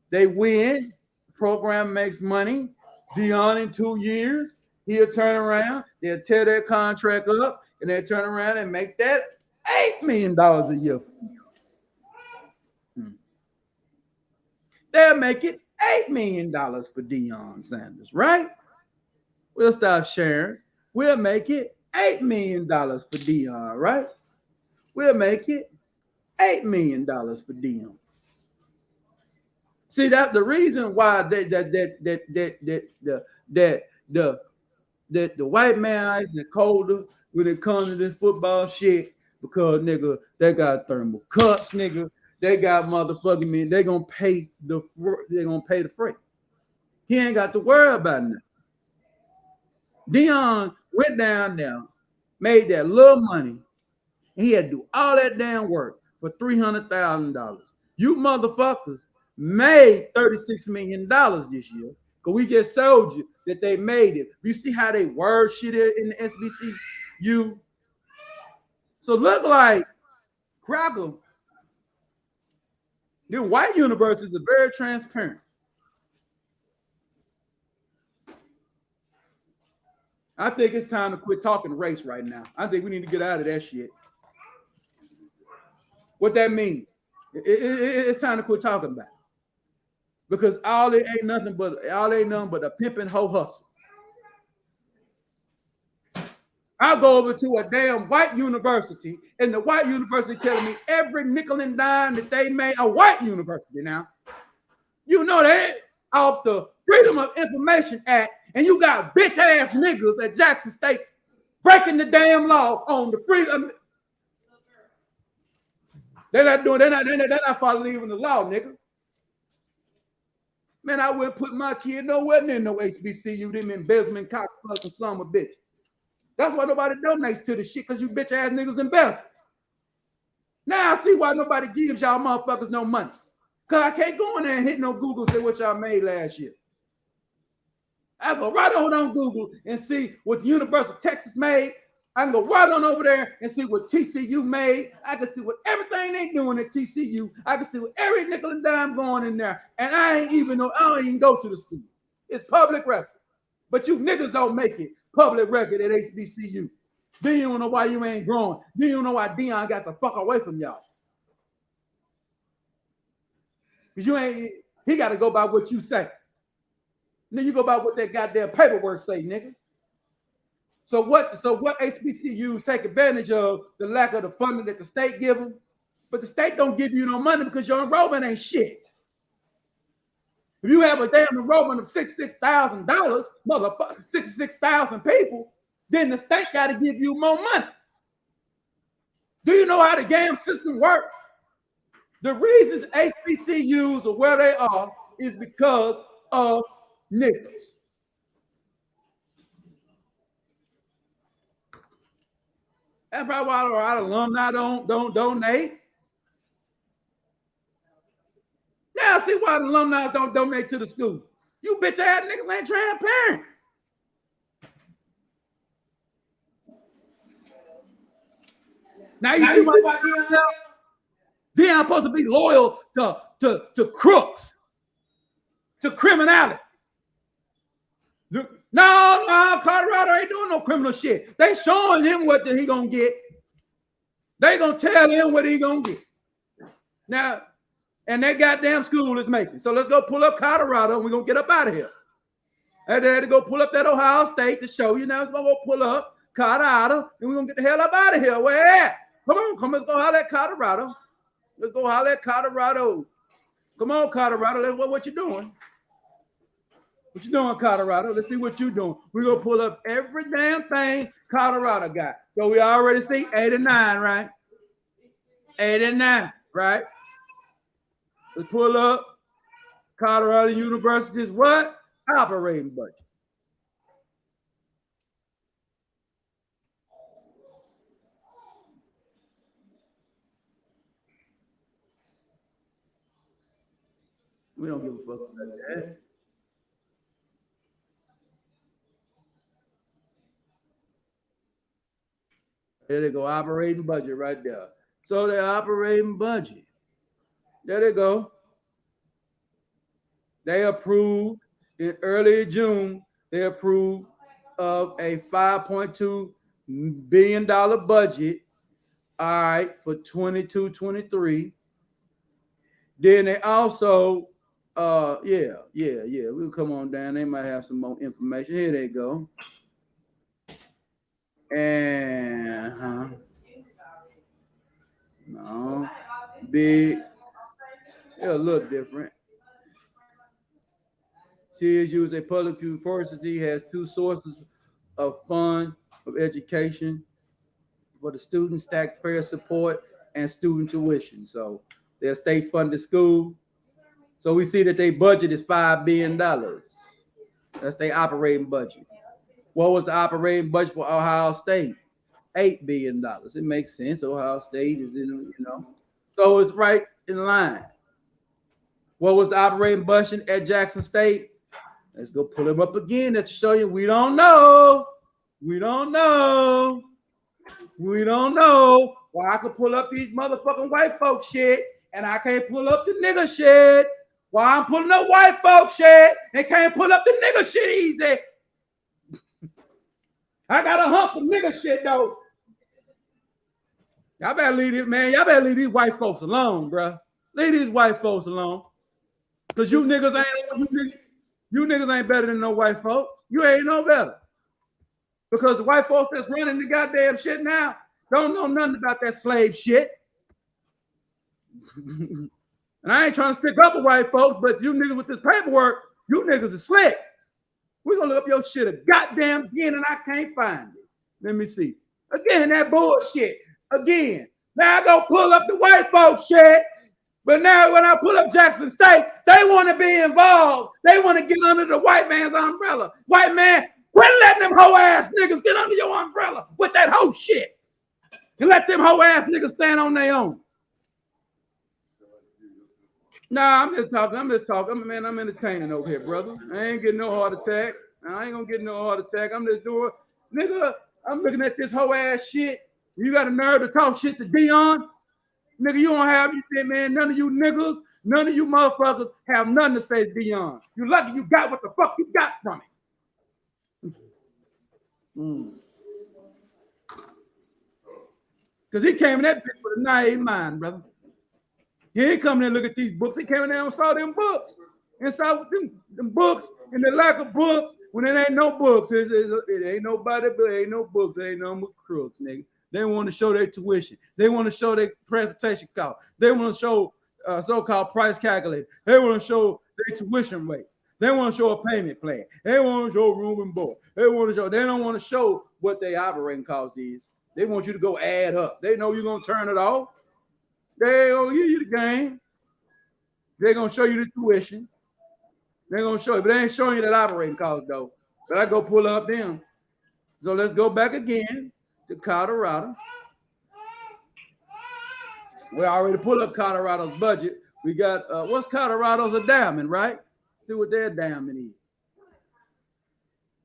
They win. The program makes money. Deion in 2 years, he'll turn around, they'll tear their contract up, and they'll turn around and make that $8 million a year. They'll make it $8 million for Deion Sanders, right? We'll stop sharing. We'll make it $8 million for Deion, right? We'll make it $8 million for Deion. See, that's the reason why the white man eyes are colder when it comes to this football shit, because nigga, they got thermal cups, nigga. They got motherfucking me. They're gonna pay the freight. He ain't got to worry about nothing. Deion went down there, made that little money. He had to do all that damn work for $300,000. You motherfuckers made $36 million this year. Because we just showed you that they made it. You see how they word shit in the SBCU? So look like Cracker. The white universities are very transparent. I think it's time to quit talking race right now. I think we need to get out of that shit. What that means? It's time to quit talking about it. Because all it ain't nothing but a pimping hoe hustle. I'll go over to a damn white university, and the white university telling me every nickel and dime that they made, a white university now. You know that off the Freedom of Information Act, and you got bitch ass niggas at Jackson State breaking the damn law on the freedom. They're not following even the law, nigga. Man, I wouldn't put my kid nowhere near no HBCU, them embezzlement cocksucking son of a bitch. That's why nobody donates to the shit, because you bitch ass niggas embezzle. Now I see why nobody gives y'all motherfuckers no money. Because I can't go in there and hit no Google and say what y'all made last year. I go right on Google and see what the University of Texas made. I can go right on over there and see what TCU made. I can see what everything they doing at TCU. I can see what every nickel and dime going in there. And I don't even go to the school. It's public record. But you niggas don't make it public record at HBCU. Then you don't know why you ain't growing. Then you don't know why Deion got the fuck away from y'all. Because he got to go by what you say. And then you go by what that goddamn paperwork say, nigga. So what HBCUs take advantage of the lack of the funding that the state give them, but the state don't give you no money because your enrollment ain't shit. If you have a damn enrollment of $66,000, motherfucker, 66,000 people, then the state got to give you more money. Do you know how the game system works? The reasons HBCUs are where they are is because of niggas. That's probably why our alumni don't donate. Now I see why the alumni don't donate to the school. You bitch ass niggas ain't transparent. Now you see why Deion supposed to be loyal to crooks, to criminality. No, Colorado ain't doing no criminal shit. They showing him what he gonna get. They gonna tell him what he gonna get. Now, and that goddamn school is making. So let's go pull up Colorado and we're gonna get up out of here. And they had to go pull up that Ohio State to show you. Now it's gonna go pull up Colorado and we're gonna get the hell up out of here. Where at? Come on, let's go holler at Colorado. Let's go holler at Colorado. Come on, Colorado. What you doing? What you doing, Colorado? Let's see what you doing. We're gonna pull up every damn thing Colorado got. So we already see 8 and 9, right? 8 and 9, right? Let's pull up Colorado University's what? Operating budget. We don't give a fuck about that. There they go, operating budget right there. So the operating budget. There they go. They approved in early June, they approved of a $5.2 billion budget, all right, for 22-23. Then they also, we'll come on down. They might have some more information. Here they go. And no, big, they're a little different. CSU is a public university, has 2 sources of fund of education for the students, taxpayer support, and student tuition. So they're a state-funded school. So we see that their budget is $5 billion. That's their operating budget. What was the operating budget for Ohio State? $8 billion. It makes sense. Ohio State is in, so it's right in line. What was the operating budget at Jackson State? Let's go pull him up again. Let's show you. We don't know. We don't know. We don't know. Well, I could pull up these motherfucking white folk shit, and I can't pull up the nigga shit. While I'm pulling up white folk shit, and can't pull up the nigga shit easy. I got a hump of nigga shit though. Y'all better leave it, man. Y'all better leave these white folks alone, bro. Leave these white folks alone. Cause you niggas ain't better than no white folks. You ain't no better. Because the white folks that's running the goddamn shit now don't know nothing about that slave shit. And I ain't trying to stick up with white folks, but you niggas with this paperwork, you niggas are slick. We're gonna look up your shit a goddamn again, and I can't find it. Let me see. Again, that bullshit. Again. Now I go pull up the white folks shit. But now when I pull up Jackson State, they want to be involved. They want to get under the white man's umbrella. White man, quit letting them hoe ass niggas get under your umbrella with that hoe shit. And let them hoe ass niggas stand on their own. Nah, I'm just talking. Man, I'm entertaining over here, brother. I ain't getting no heart attack. I ain't gonna get no heart attack. I'm just doing, nigga, I'm looking at this hoe ass shit. You got a nerve to talk shit to Deion? Nigga, you don't have anything, man. None of you niggas, none of you motherfuckers have nothing to say to Deion. You lucky you got what the fuck you got from it. Because he came in that bitch with a naive mind, brother. He ain't coming in and look at these books. He came in there and saw them books. And saw them books and the lack of books when it ain't no books. It ain't nobody, but it ain't no books. It ain't no more crooks, nigga. They want to show their tuition. They want to show their transportation cost. They want to show so-called price calculator. They want to show their tuition rate. They want to show a payment plan. They want to show room and board. They don't want to show what their operating cost is. They want you to go add up. They know you're gonna turn it off. They gonna give you the game. They're gonna show you the tuition. They're gonna show you, but they ain't showing you that operating cost though. But I go pull up them. So let's go back again to Colorado. We already pulled up Colorado's budget. We got what's Colorado's endowment, right? See what their endowment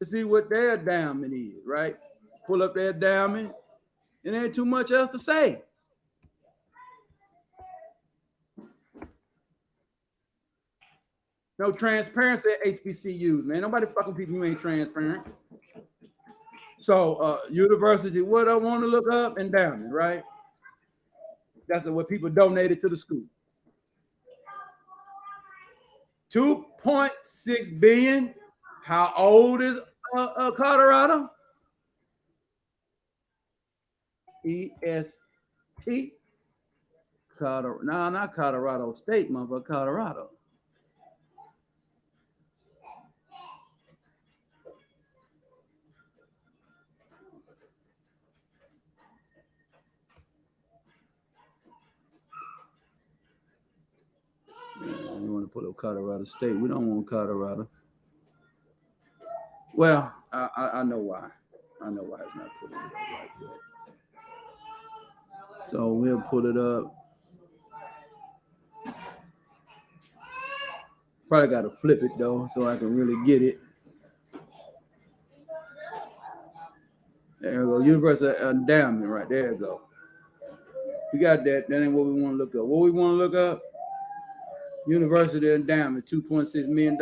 is. See what their endowment is, right? Pull up their endowment. It ain't too much else to say. No transparency at HBCUs, man. Nobody fucking people who ain't transparent. So university, what I want to look up, endowment, right? That's what people donated to the school. 2.6 billion. How old is Colorado? EST. Colorado. No, not Colorado State, motherfucker. Colorado. You want to put up Colorado State? We don't want Colorado. Well, I know why. I know why it's not put it up like that. So we'll put it up. Probably got to flip it though, so I can really get it. There we go. University endowment, right there. You go. We got that. That ain't what we want to look up. What we want to look up? University endowment, $2.6 million.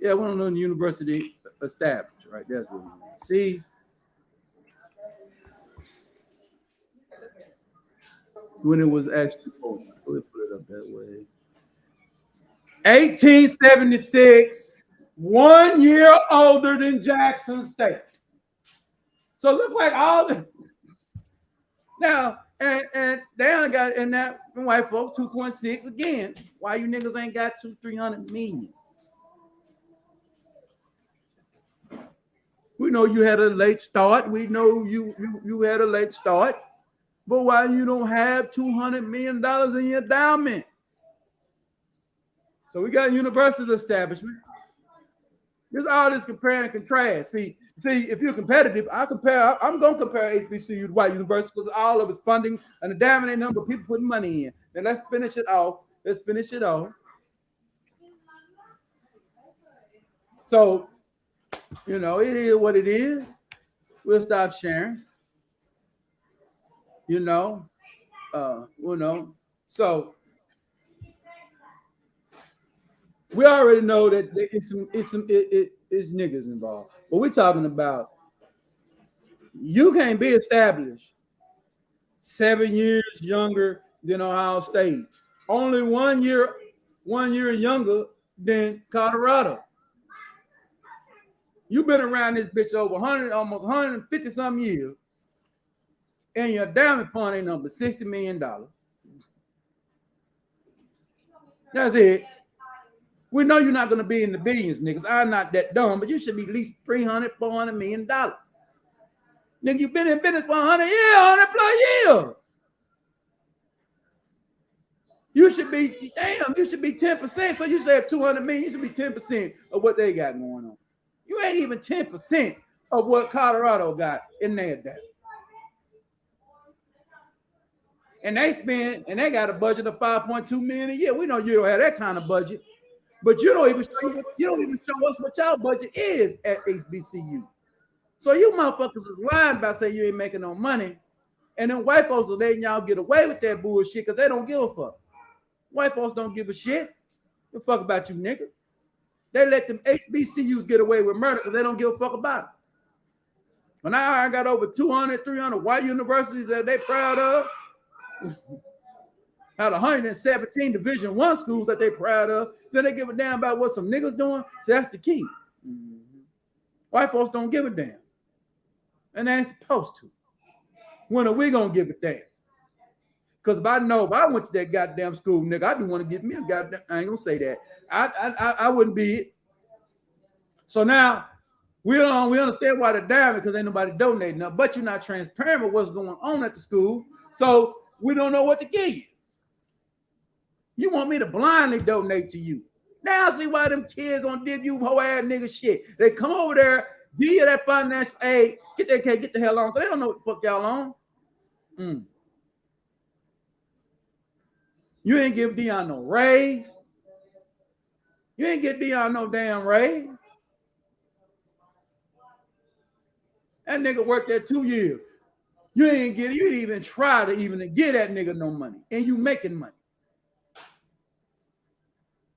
Yeah, we don't know the university established, right? That's what we want to see. When it was actually, we'll put it up that way. 1876, 1 year older than Jackson State. So look like all the now and they only got in that white folks 2.6 again. Why you niggas ain't got 200-300 million? We know you had a late start. We know you had a late start, but why you don't have $200 million in your endowment? So we got university establishment. There's all this compare and contrast. See, if you're competitive, I'm gonna compare HBCU to white universities because all of it's funding and the damn ain't number of people putting money in. Then let's finish it off. So, you know, it is what it is. We'll stop sharing. So we already know that it's niggas involved. But we're talking about you can't be established 7 years younger than Ohio State. Only 1 year younger than Colorado. You've been around this bitch over 100, almost 150 some years, and your endowment fund ain't number $60 million. That's it. We know you're not going to be in the billions, niggas. I'm not that dumb, but you should be at least $300, $400 million. Nigga, you've been in business for 100 years, 100 plus years. You should be 10%. So you said 200 million, you should be 10% of what they got going on. You ain't even 10% of what Colorado got in their debt. And they got a budget of 5.2 million a year. We know you don't have that kind of budget. But you don't even show us what y'all budget is at HBCU. So you motherfuckers is lying about saying you ain't making no money. And then white folks are letting y'all get away with that bullshit because they don't give a fuck. White folks don't give a shit. The fuck about you, nigga. They let them HBCUs get away with murder because they don't give a fuck about it. When I got over 200, 300 white universities that they proud of, had 117 Division I schools that they proud of, then they give a damn about what some niggas doing. So that's the key. Mm-hmm. White folks don't give a damn. And they ain't supposed to. When are we gonna give a damn? Because if I went to that goddamn school, nigga, I'd be want to get me a goddamn. I ain't gonna say that. I wouldn't be it. So now we understand why they're down because ain't nobody donating nothing, but you're not transparent with what's going on at the school. So we don't know what to give you. You want me to blindly donate to you. Now I see why them kids don't give you whole ass nigga shit. They come over there, give you that financial aid, get the hell on. They don't know what the fuck y'all on. You ain't give Deion no raise. You ain't get Deion no damn raise. That nigga worked there 2 years. You didn't even try to get that nigga no money. And you making money.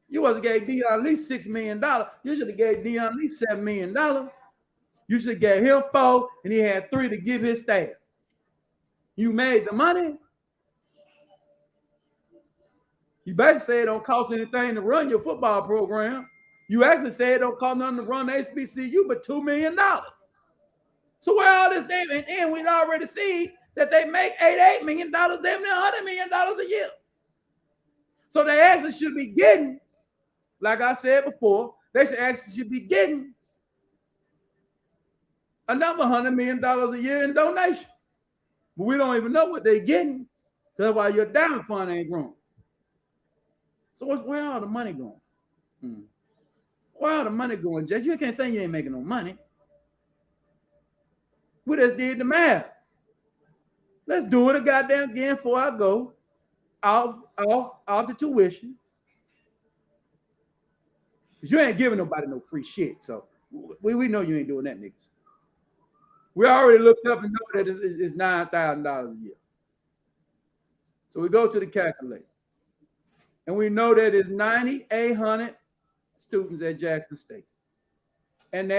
You wasn't gave Deion at least $6 million. You should have gave Deion at least $7 million. You should have gave him 4 and he had 3 to give his staff. You made the money. You basically say it don't cost anything to run your football program. You actually say it don't cost nothing to run the HBCU but $2 million. So where all this damn, and we'd already see that they make $88 million, damn near $100 million a year. So they actually should be getting, like I said before, they should be getting another $100 million a year in donation. But we don't even know what they're getting. That's why your down fund ain't growing. So where all the money going? Where all the money going, Judge? You can't say you ain't making no money. We just did the math. Let's do it a goddamn again before I go off the tuition. Because you ain't giving nobody no free shit. So we know you ain't doing that, niggas. We already looked up and know that it's $9,000 a year. So we go to the calculator. And we know that it's 9,800 students at Jackson State. And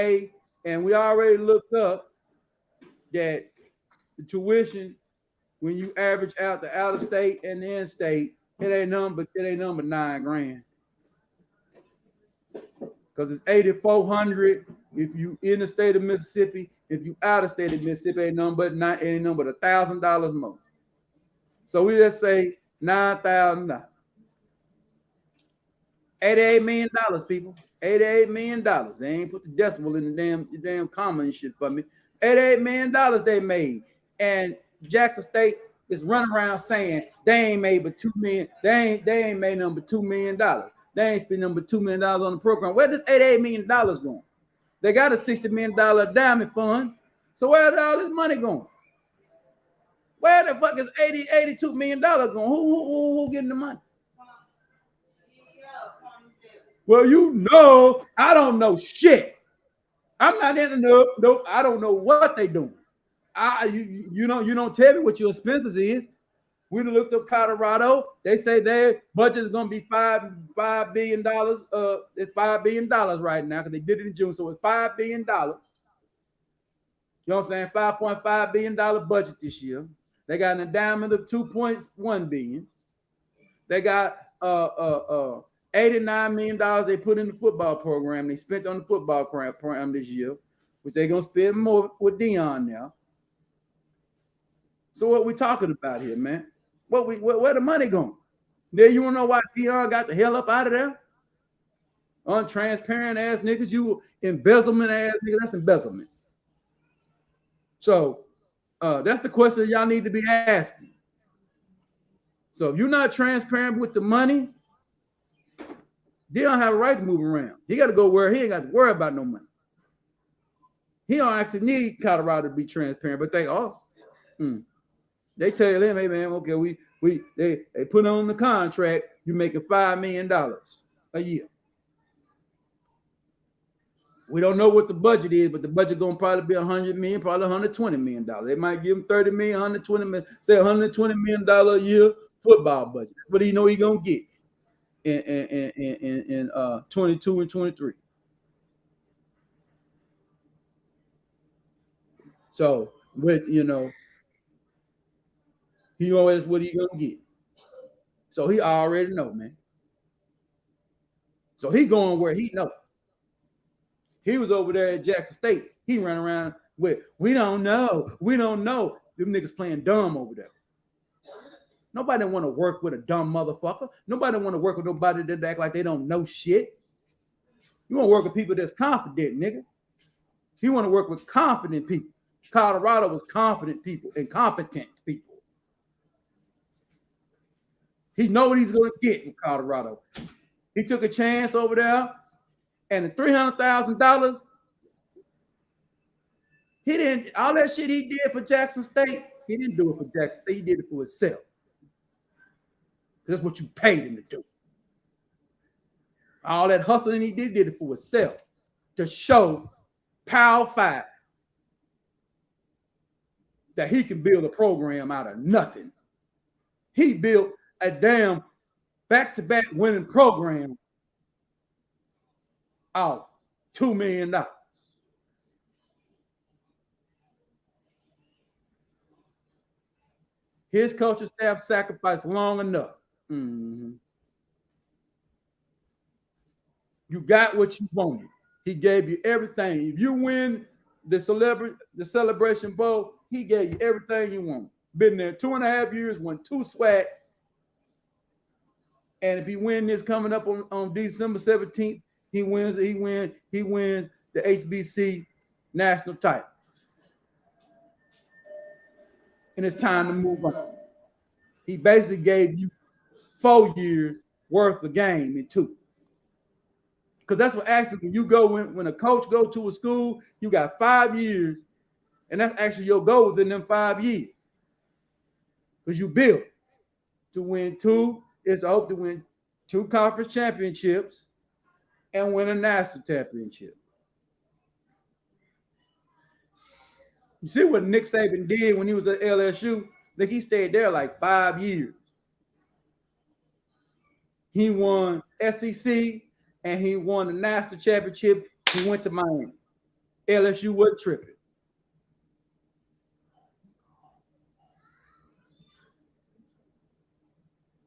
we already looked up that the tuition, when you average out the out of state and the in state, it ain't number $9,000. Because it's 8,400 if you in the state of Mississippi. If you out of state of Mississippi, ain't number $1,000 more. So we just say $9,000. $88 million, people. $88 million. They ain't put the decimal in the damn comma and shit for me. $88 million they made. And Jackson State is running around saying they ain't made but $2 million. They ain't made number $2 million. They ain't spent number $2 million on the program. Where does $88 million going? They got a $60 million diamond fund. So where did all this money going? Where the fuck is $82 million going? Who getting the money? Well, I don't know shit. I'm not in the no. I don't know what they doing. You don't tell me what your expenses is. We looked up Colorado. They say their budget is gonna be $5 billion. It's $5 billion right now because they did it in June, so it's $5 billion. You know what I'm saying? $5.5 billion budget this year. They got an endowment of $2.1 billion. They got $89 million they put in the football program. They spent on the football program this year, which they're gonna spend more with Deion now. So what we talking about here, man? Where the money going? Then you wanna know why Deion got the hell up out of there? Untransparent ass niggas, you embezzlement ass niggas. That's embezzlement. So that's the question y'all need to be asking. So if you're not transparent with the money, They don't have a right to move around. He got to go where he ain't got to worry about no money. He don't actually need Colorado to be transparent, but they are. They tell him, hey man, okay, they put on the contract, you making $5 million a year. We don't know what the budget is, but the budget gonna probably be $100 million, probably $120 million. They might give him $30 million, $120 million, say $120 million a year football budget. What do you know he gonna get in 22 and 23? So with he always what he gonna get. So he already know, man. So he going where he know. He was over there at Jackson State. He ran around with, we don't know. Them niggas playing dumb over there. Nobody want to work with a dumb motherfucker. Nobody want to work with nobody that act like they don't know shit. You want to work with people that's confident, nigga. He want to work with confident people. Colorado was confident people and competent people. He know what he's going to get in Colorado. He took a chance over there, and the $300,000, he didn't, all that shit he did for Jackson State, he didn't do it for Jackson State, he did it for himself. That's what you paid him to do. All that hustling he did it for himself to show Power 5 that he can build a program out of nothing. He built a damn back-to-back winning program out $2 million. His coaching staff sacrificed long enough. Mm-hmm. You got what you wanted. He gave you everything. If you win the Celebration Bowl, he gave you everything you want. Been there 2.5 years, won 2 SWACs. And if he win this coming up on December 17th, he wins the HBC national title. And it's time to move on. He basically gave you 4 years worth of game in 2. Because that's what actually when you go when a coach go to a school, you got 5 years, and that's actually your goal within them 5 years. Because you build to win 2, is to hope to win 2 conference championships and win a national championship. You see what Nick Saban did when he was at LSU? Like he stayed there like 5 years. He won SEC and he won the national championship. He went to Miami. LSU wasn't tripping.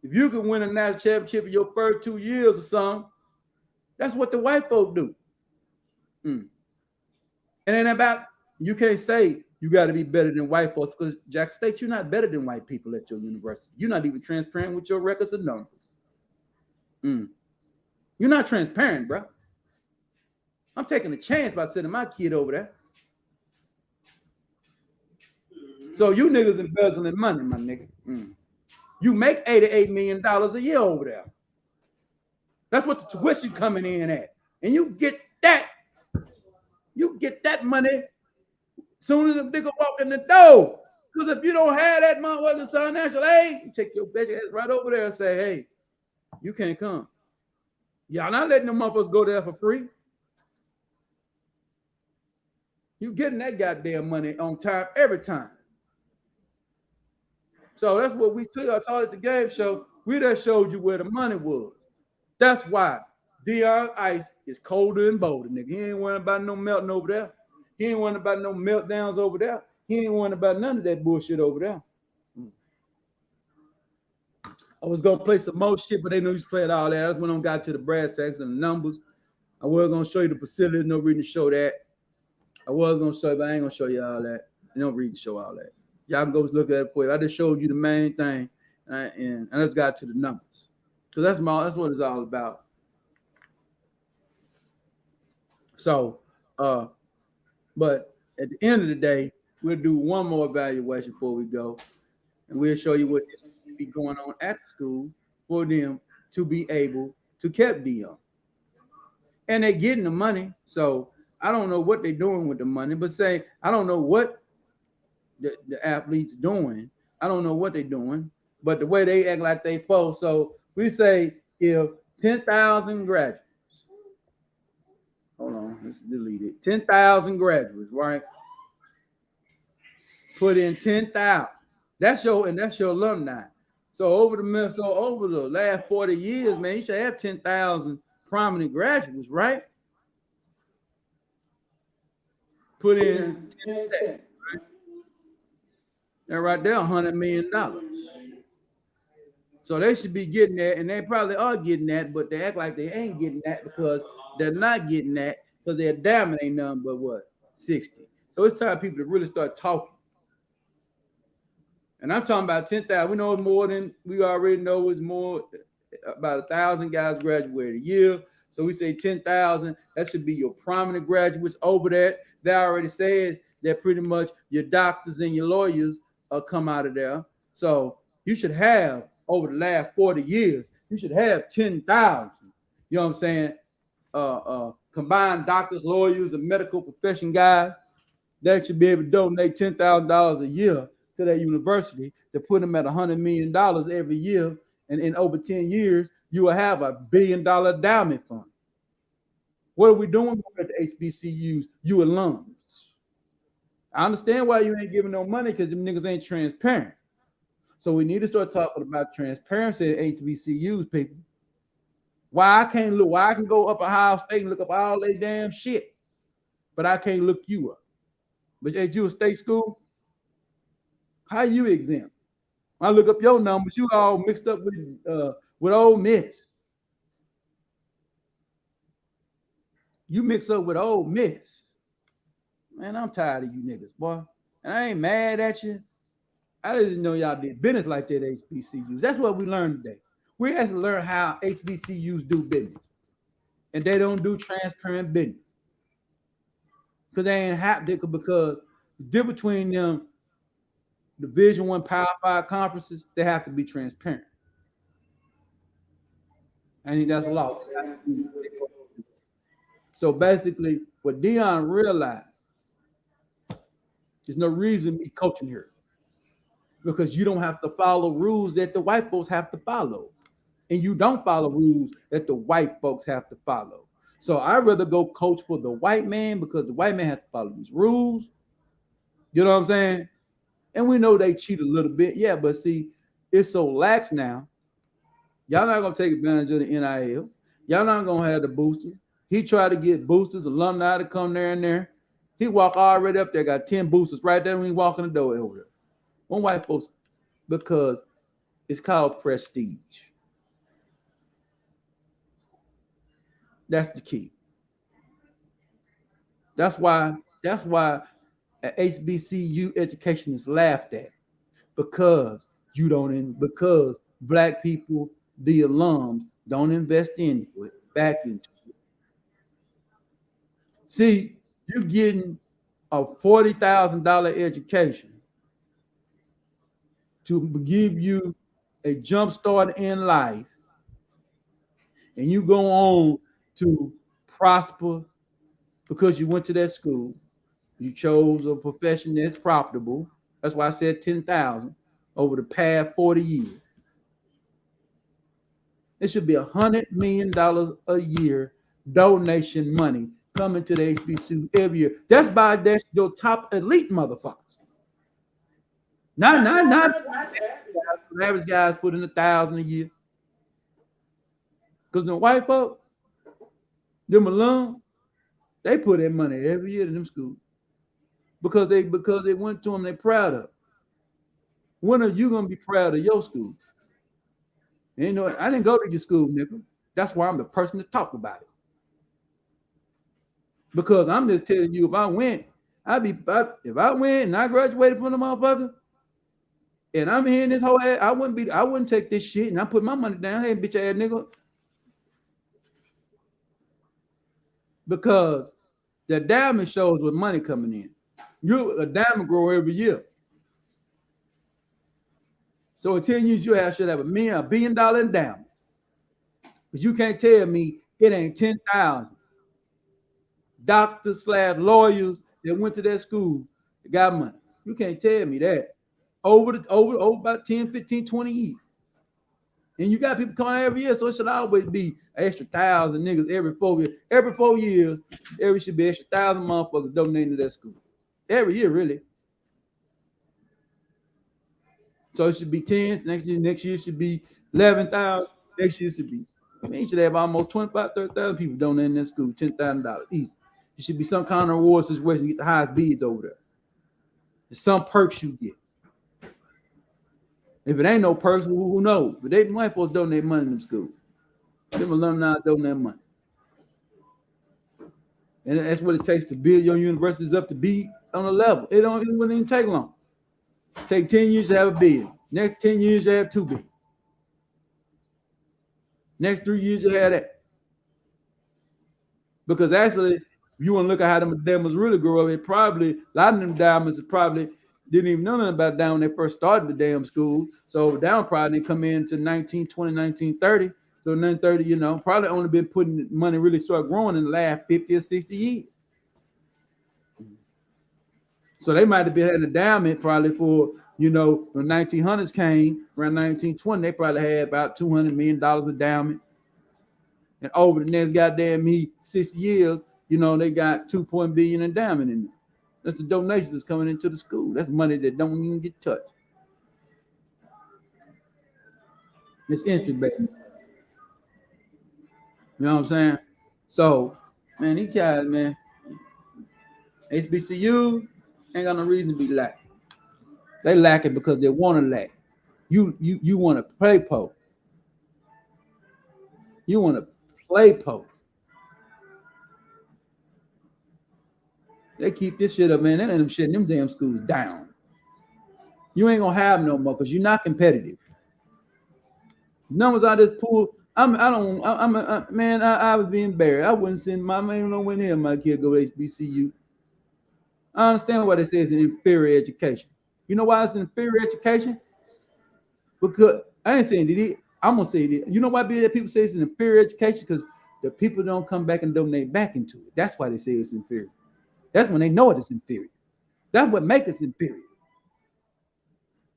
If you can win a national championship in your first 2 years or something, that's what the white folk do. And then about, you can't say you got to be better than white folks because Jackson State, you're not better than white people at your university. You're not even transparent with your records and numbers. You're not transparent, bro. I'm taking a chance by sending my kid over there. So you niggas embezzling money, my nigga. You make $88 million a year over there. That's what the tuition coming in at. And you get that money soon as the nigga walk in the door. Because if you don't have that motherfucking financial aid, you take your bitch ass right over there and say, hey, you can't come. Y'all not letting them motherfuckers go there for free. You getting that goddamn money on time every time. So that's what we took. I taught at the game show. We just showed you where the money was. That's why Deion Ice is colder and bolder, nigga. He ain't worrying about no melting over there. He ain't worrying about no meltdowns over there. He ain't worrying about none of that bullshit over there. I was gonna play some more shit, but they knew he's playing all that. That's when I got to the brass tacks and the numbers. I was gonna show you the facilities, no reason to show that. I was gonna show you, but I ain't gonna show you all that. No reason to show all that. Y'all can go look at it for you. I just showed you the main thing, and I just got to the numbers. So that's what it's all about. So, but at the end of the day, we'll do one more evaluation before we go, and we'll show you what is be going on at the school for them to be able to keep Deion. And they're getting the money, so I don't know what they're doing with the money, but say I don't know what the athletes doing. I don't know what they're doing, but the way they act like they fall. So we say if 10,000 graduates, hold on, let's delete it. 10,000 graduates, right? Put in 10,000. That's your alumni. So over the last 40 years, man, you should have 10,000 prominent graduates, right? Put in 10,000, right? And right there, $100 million. So they should be getting that, and they probably are getting that, but they act like they ain't getting that because they're not getting that because they're damn ain't nothing but what? 60. So it's time people to really start talking. And I'm talking about 10,000. We know more than we already know is more about 1,000 guys graduated a year. So we say 10,000. That should be your prominent graduates over that. That already says that pretty much your doctors and your lawyers come out of there. So you should have over the last 40 years, you should have 10,000. You know what I'm saying? Combined doctors, lawyers, and medical profession guys that should be able to donate $10,000 a year to that university to put them at $100 million every year. And in over 10 years, you will have $1 billion endowment fund. What are we doing at the HBCUs? You alums. I understand why you ain't giving no money because them niggas ain't transparent. So we need to start talking about transparency at HBCUs, people. Why I can go up Ohio State and look up all they damn shit, but I can't look you up. But at you a state school, how you exempt? I look up your numbers, you all mixed up with Ole Miss. You mix up with Ole Miss. Man, I'm tired of you niggas, boy. And I ain't mad at you. I didn't know y'all did business like that at HBCUs. That's what we learned today. We have to learn how HBCUs do business. And they don't do transparent business. Because they ain't happy, because the difference between them, Division I Power 5 conferences, they have to be transparent. I think that's a law. So basically, what Deion realized, there's no reason me coaching here. Because you don't have to follow rules that the white folks have to follow. And you don't follow rules that the white folks have to follow. So I'd rather go coach for the white man because the white man has to follow these rules. You know what I'm saying? And we know they cheat a little bit. Yeah, but see, it's so lax now. Y'all not going to take advantage of the NIL. Y'all not going to have the boosters. He tried to get boosters, alumni to come there and there. He walked already up there, got 10 boosters right there when he walked in the door over there. One white folks, because it's called prestige. That's the key. That's why HBCU education is laughed at, because because black people, the alums, don't invest in it, back into it. See, you're getting a $40,000 education to give you a jump start in life, and you go on to prosper because you went to that school. You chose a profession that's profitable. That's why I said 10,000 over the past 40 years. It should be $100 million a year donation money coming to the HBCU every year. That's your top elite motherfuckers. Not the average guys put in $1,000 a year. Because the white folk, them alum, they put their money every year to them schools. Because they went to them, they're proud of. When are you gonna be proud of your school? And you know, I didn't go to your school, nigga. That's why I'm the person to talk about it. Because I'm just telling you, if I went and I graduated from the motherfucker, and I'm hearing this whole ass, I wouldn't take this shit and I put my money down. Hey, bitch ass nigga. Because the diamond shows with money coming in. You're a diamond grower every year. So in 10 years, should have $1 billion endowment. But you can't tell me it ain't 10,000 doctors / lawyers that went to that school that got money. You can't tell me that. Over about 10, 15, 20 years. And you got people coming every year, so it should always be an extra 1,000 niggas every 4 years. Every 4 years, there should be extra 1,000 motherfuckers donating to that school. Every year, really. So it should be 10. Next year should be 11,000. Next year should be, you should have almost 25, 30,000 people donating that school, $10,000 each. It should be some kind of reward situation to get the highest bids over there. There's some perks you get. If it ain't no perks, who knows? But they white folks donate money in them schools. Them alumni donate money. And that's what it takes to build your universities up to be on a level. It wouldn't even take long. Take 10 years to have $1 billion. Next 10 years, you have $2 billion. Next 3 years, you have that. Because actually, you want to look at how them diamonds really grew up. It probably a lot of them diamonds probably didn't even know nothing about down when they first started the damn school. So down probably didn't come into 1920, 1930. So 1930, probably only been putting money really start growing in the last 50 or 60 years. So they might have been had a endowment probably for, when 1900s came, around 1920, they probably had about $200 million endowment. And over the next goddamn 60 years, they got 2 billion endowment in there. That's the donations that's coming into the school. That's money that don't even get touched. It's interest based. You know what I'm saying? So, man, these guys, man, HBCU ain't got no reason to be lacking. They lacking because they want to lack. You want to play po. You want to play po. They keep this shit up, man. They let them shutting them damn schools down. You ain't gonna have no more because you're not competitive. Numbers I just pulled. I would be embarrassed. I wouldn't send my man no win here. My kid go to HBCU. I understand why they say it's an inferior education. You know why it's an inferior education? Because I ain't saying it. I'm gonna say it. You know why people say it's an inferior education? Because the people don't come back and donate back into it. That's why they say it's inferior. That's when they know it is inferior. That's what makes it inferior.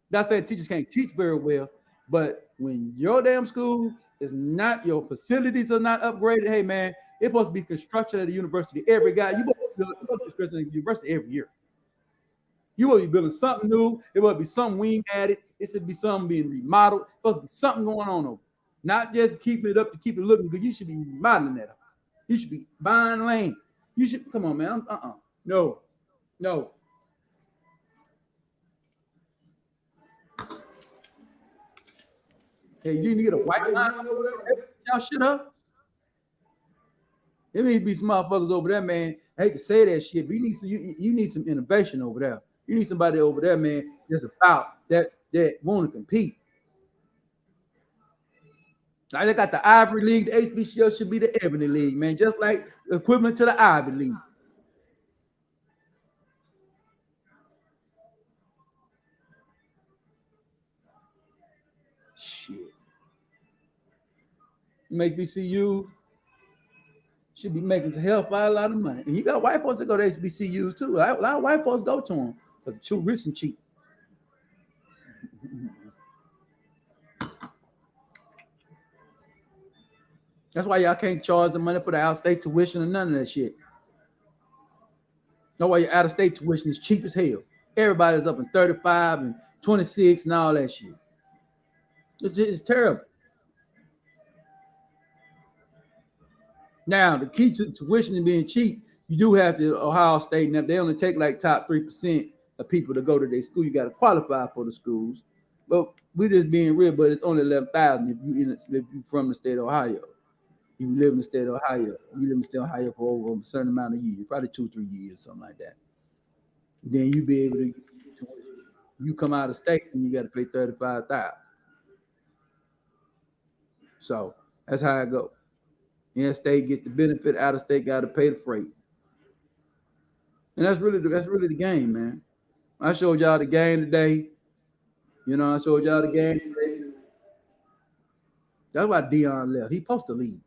Not saying teachers can't teach very well, but when your damn school is not, your facilities are not upgraded, hey man, it's supposed to be construction at the university every guy. You supposed to be construction at the university every year. You will be building something new. It will be something wing added. It should be something being remodeled. It's supposed to be something going on over. Not just keeping it up to keep it looking good. You should be remodeling that up. You should be buying land. You should come on, man. No. Hey, you need to get a white line over there. Y'all shit up. There need to be some motherfuckers over there, man. I hate to say that shit, but you need some innovation over there. You need somebody over there, man, that's about that want to compete. Like they got the Ivory League, the HBCU should be the Ebony League, man, just like equivalent to the Ivy League. Shit. HBCU should be making some hell for a lot of money. And you got white folks that go to HBCUs too. A lot of white folks go to them because it's too rich and cheap. That's why y'all can't charge the money for the out-of-state tuition or none of that shit. That's why your out-of-state tuition is cheap as hell. Everybody's up in 35 and 26 and all that shit. It's terrible. Now, the key to tuition and being cheap, you do have to Ohio State. Now, they only take like top 3% of people to go to their school. You got to qualify for the schools. But we're just being real, but it's only 11,000 if you're from the state of Ohio. You live in the state of Ohio. You live in the state of Ohio for over a certain amount of years, probably 2-3 years, something like that. Then you be able to, you come out of state and you got to pay 35,000. So that's how it goes. In state get the benefit, out of state got to pay the freight. And that's really the game, man. I showed y'all the game today. I showed y'all the game today. That's why Deion left. He supposed to leave.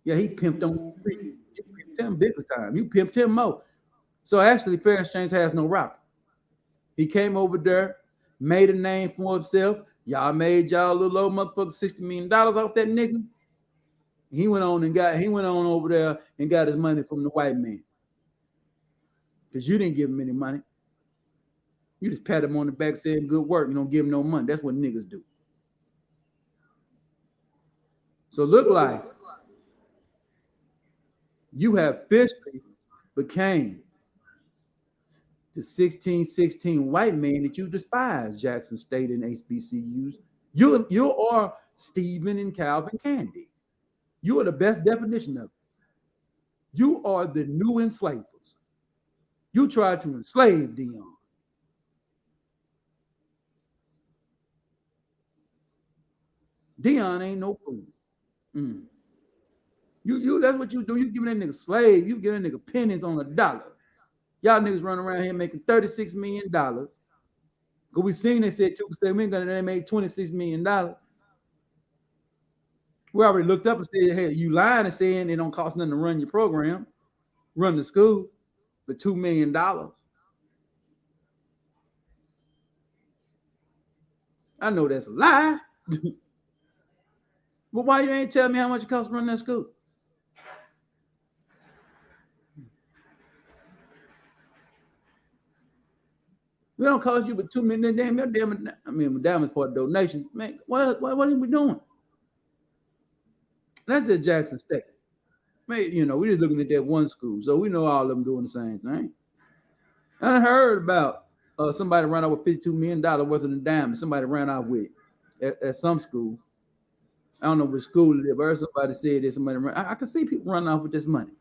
Yeah, he pimped on. You pimped him big time. You pimped him more. So actually, Fair Exchange has no rapper. He came over there, made a name for himself. Y'all made y'all little old motherfucker $60 million off that nigga. He went on over there and got his money from the white man. Because you didn't give him any money. You just pat him on the back saying good work. You don't give him no money. That's what niggas do. So look like you have officially became the 1616 white man that you despise, Jackson State and HBCUs. You are Stephen and Calvin Candy. You are the best definition of it. You are the new enslavers. You tried to enslave Deion. Deion ain't no fool. You that's what you do. You giving that nigga slave. You giving that nigga pennies on a dollar. Y'all niggas running around here making $36 million. Cause we seen they said 2%. We ain't gonna they made $26 million. We already looked up and said, hey, you lying and saying it don't cost nothing to run your program, run the school for $2 million. I know that's a lie. But why you ain't tell me how much it costs to run that school? We don't cost you but $2 million. Damn part of donations. Man, what are we doing? That's just Jackson State. Man, we just looking at that one school, so we know all of them doing the same thing. I heard about somebody ran out with $52 million worth of the diamonds. Somebody ran out with it at some school. I don't know which school it is, but I heard somebody said that somebody ran. I can see people running off with this money.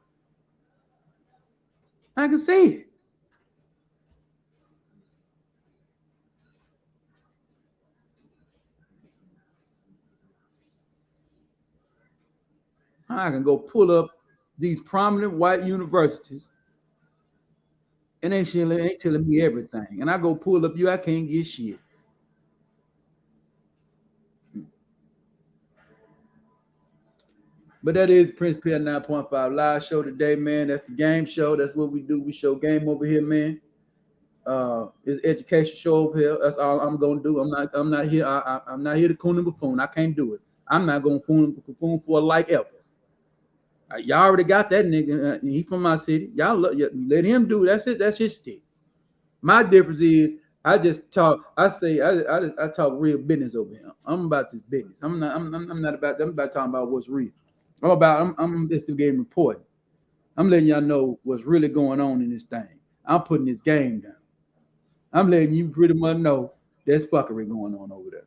I can see it. I can go pull up these prominent white universities, and they ain't telling me everything. And I go pull up you, I can't get shit. But that is Prince Pierre 9.5 live show today, man. That's the game show. That's what we do. We show game over here, man. It's education show over here. That's all I'm gonna do. I'm not here. I'm not here to coon and buffoon. I can't do it. I'm not gonna buffoon for a like ever. Y'all already got that nigga. He from my city. Y'all let him do it. That's it. That's his stick. My difference is I just talk. I talk real business over here. I'm about this business. I'm not about. I'm about talking about what's real. I'm investigating, reporting. I'm letting y'all know what's really going on in this thing. I'm putting this game down. I'm letting you pretty much know there's fuckery going on over there.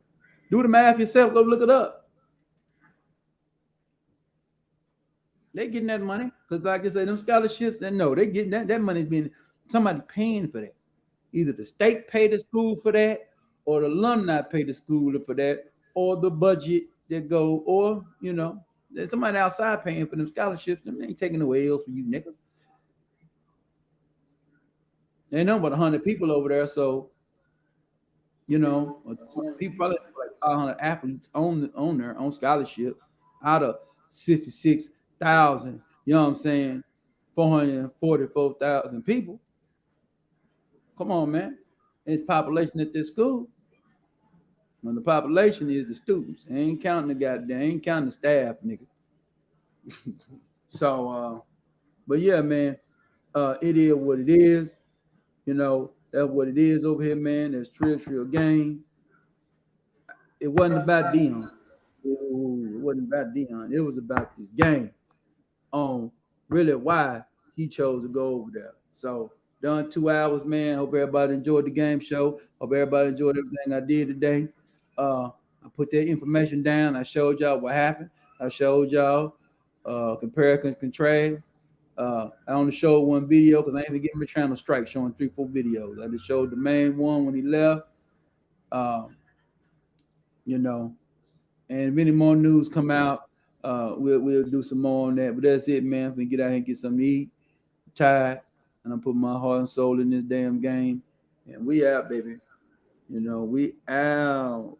Do the math yourself. Go look it up. They getting that money because, like I said, them scholarships. They getting that money's being somebody paying for that. Either the state pay the school for that, or the alumni pay the school for that, or the budget that go, or there's somebody outside paying for them scholarships. They ain't taking away else for you niggas. Ain't nothing but 100 people over there, so people probably like 500 athletes on there on scholarship out of 66,000. You know what I'm saying? 444,000 people. Come on, man. It's population at this school. When the population is the students, they ain't counting ain't counting the staff, nigga. So, but yeah, man, it is what it is. That's what it is over here, man. That's trill game. It wasn't about Deion. It wasn't about Deion. It was about this game on really why he chose to go over there. So done 2 hours, man. Hope everybody enjoyed the game show. Hope everybody enjoyed everything I did today. I put that information down. I showed y'all what happened. I showed y'all compare and contrast. I only showed one video because I ain't even getting my channel strike showing 3-4 videos. I just showed the main one when he left. And if any more news come out, we'll do some more on that. But that's it, man. We get out here and get something to eat. I'm tired, and I'm putting my heart and soul in this damn game. And we out, baby. We out.